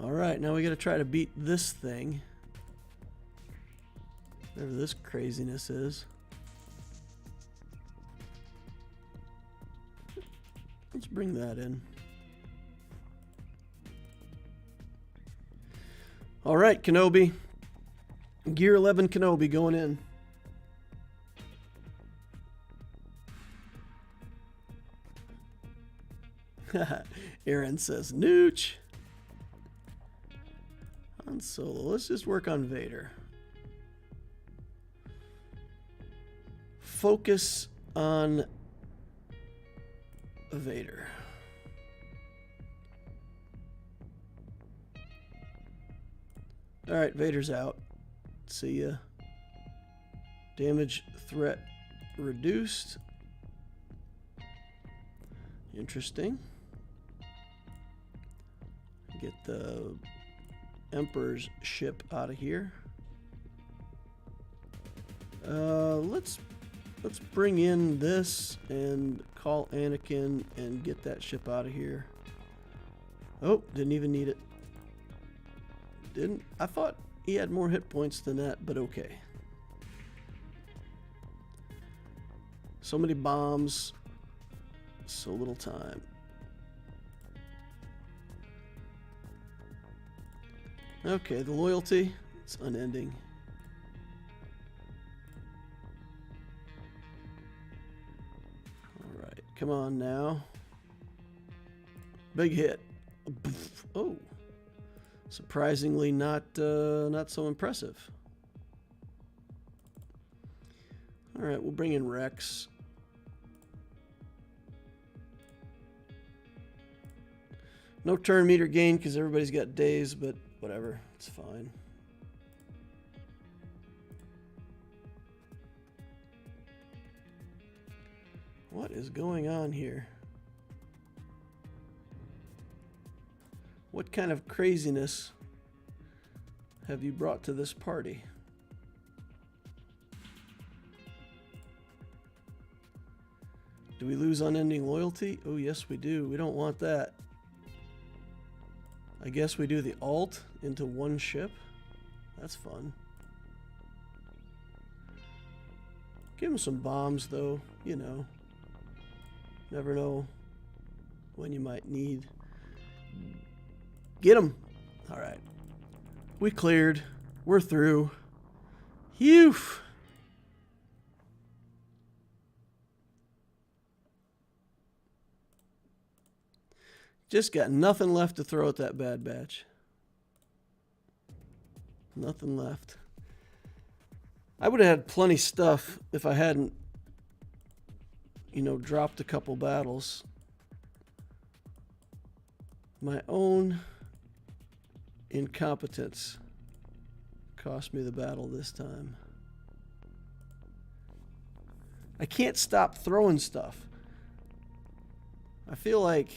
All right, now we got to try to beat this thing. Whatever this craziness is. Let's bring that in. All right, Kenobi. Gear 11 Kenobi going in. Aaron says, Nooch. Han Solo. Let's just work on Vader. Focus on Vader. All right, Vader's out. See ya. Damage threat reduced. Interesting. Get the Emperor's ship out of here. Let's bring in this and call Anakin and get that ship out of here. Oh, didn't even need it. Didn't. I thought he had more hit points than that, but okay. So many bombs, so little time. Okay, the loyalty, It's unending. All right, come on now. Big hit. Oh, surprisingly not so impressive. All right, we'll bring in Rex. No turn meter gain because everybody's got days, but whatever, it's fine. What is going on here? What kind of craziness have you brought to this party? Do we lose unending loyalty? Oh, yes, we do. We don't want that. I guess we do the alt into one ship. That's fun. Give him some bombs, though. You know. Never know when you might need. Get him. All right. We cleared. We're through. Phew. Just got nothing left to throw at that bad batch. Nothing left. I would have had plenty stuff if I hadn't, you know, dropped a couple battles. My own incompetence cost me the battle this time. I can't stop throwing stuff. I feel like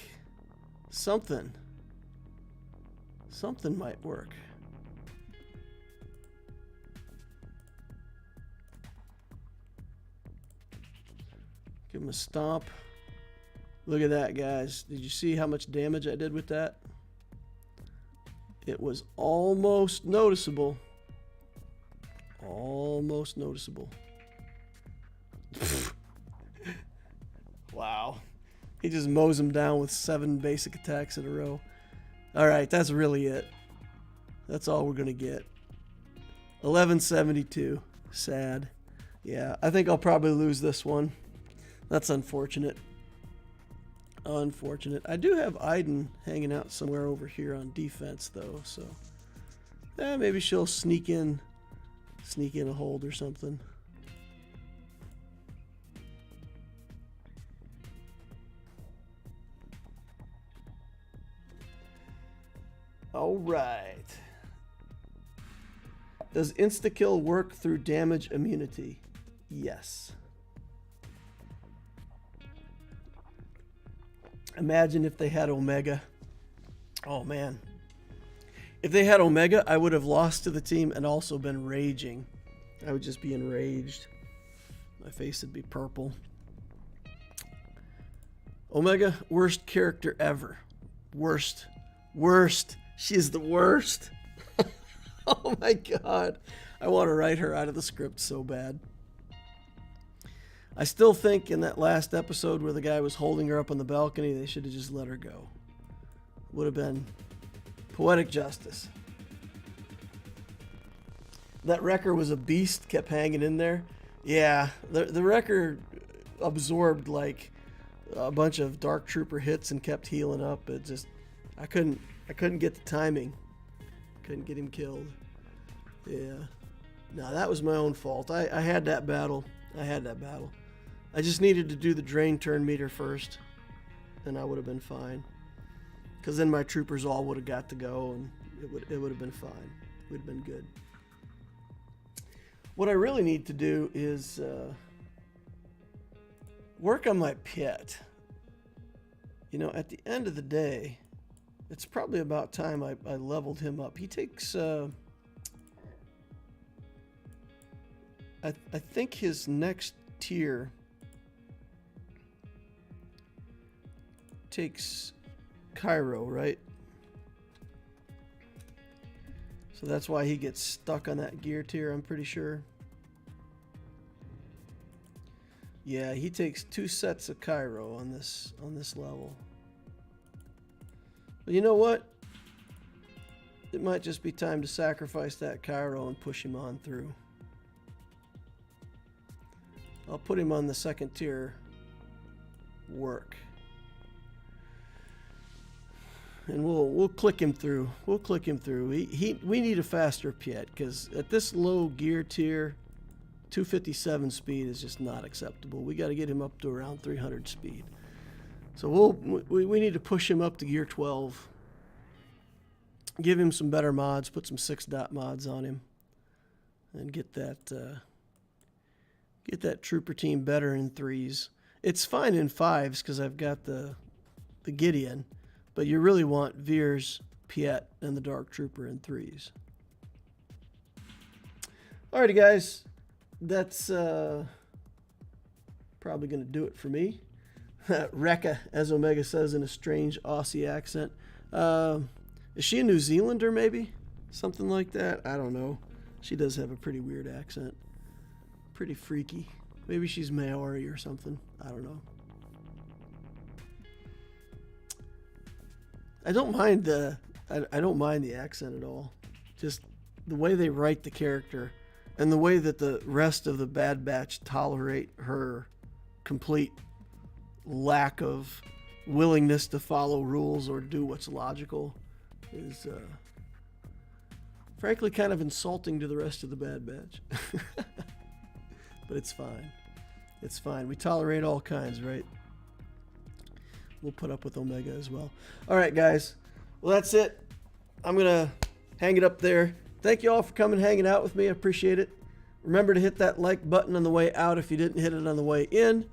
something might work. Give him a stomp. Look at that, guys. Did you see how much damage I did with that? It was almost noticeable. Almost noticeable. Wow. He just mows him down with 7 basic attacks in a row. All right, that's really it. That's all we're going to get. 1172. Sad. Yeah, I think I'll probably lose this one. That's unfortunate. Unfortunate. I do have Iden hanging out somewhere over here on defense, though, so maybe she'll sneak in a hold or something. All right. Does insta-kill work through damage immunity? Yes. Imagine if they had Omega. Oh, man. If they had Omega, I would have lost to the team and also been raging. I would just be enraged. My face would be purple. Omega, worst character ever. Worst. Worst. She is the worst. Oh, my God. I want to write her out of the script so bad. I still think in that last episode where the guy was holding her up on the balcony, they should have just let her go. Would have been poetic justice. That wrecker was a beast, kept hanging in there. Yeah, the wrecker absorbed like a bunch of Dark Trooper hits and kept healing up. It just, I couldn't get the timing. Couldn't get him killed. Yeah. No, that was my own fault. I had that battle. I just needed to do the drain turn meter first, and I would have been fine. Because then my troopers all would have got to go, and it would have been fine. We'd have been good. What I really need to do is work on my pit. You know, at the end of the day, it's probably about time I leveled him up. He takes, I think his next tier takes Cairo, right? So that's why he gets stuck on that gear tier, I'm pretty sure. Yeah, he takes 2 sets of Cairo on this level. But you know what? it might just be time to sacrifice that Cairo and push him on through. I'll put him on the second tier work. And we'll click him through. We'll click him through. We need a faster Piet, because at this low gear tier, 257 speed is just not acceptable. We got to get him up to around 300 speed. So we need to push him up to gear 12. Give him some better mods. Put some 6-dot mods on him, and get that trooper team better in 3s. It's fine in 5s because I've got the Gideon, but you really want Veers, Piet, and the Dark Trooper in 3s. Alrighty, guys. That's probably going to do it for me. Rekka, as Omega says in a strange Aussie accent. Is she a New Zealander, maybe? Something like that? I don't know. She does have a pretty weird accent. Pretty freaky. Maybe she's Maori or something. I don't know. I don't mind the accent at all. Just the way they write the character and the way that the rest of the Bad Batch tolerate her complete lack of willingness to follow rules or do what's logical is frankly kind of insulting to the rest of the Bad Batch. But it's fine. It's fine. We tolerate all kinds, right? We'll put up with Omega as well. All right, guys. Well, that's it. I'm going to hang it up there. Thank you all for coming hanging out with me. I appreciate it. Remember to hit that like button on the way out if you didn't hit it on the way in.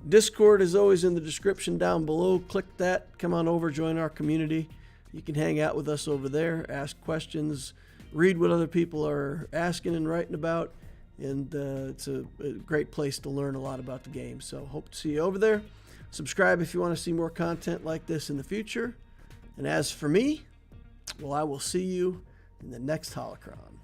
Discord is always in the description down below. Click that. Come on over. Join our community. You can hang out with us over there. Ask questions. Read what other people are asking and writing about. And it's a great place to learn a lot about the game. So hope to see you over there. Subscribe if you want to see more content like this in the future. And as for me, well, I will see you in the next Holocron.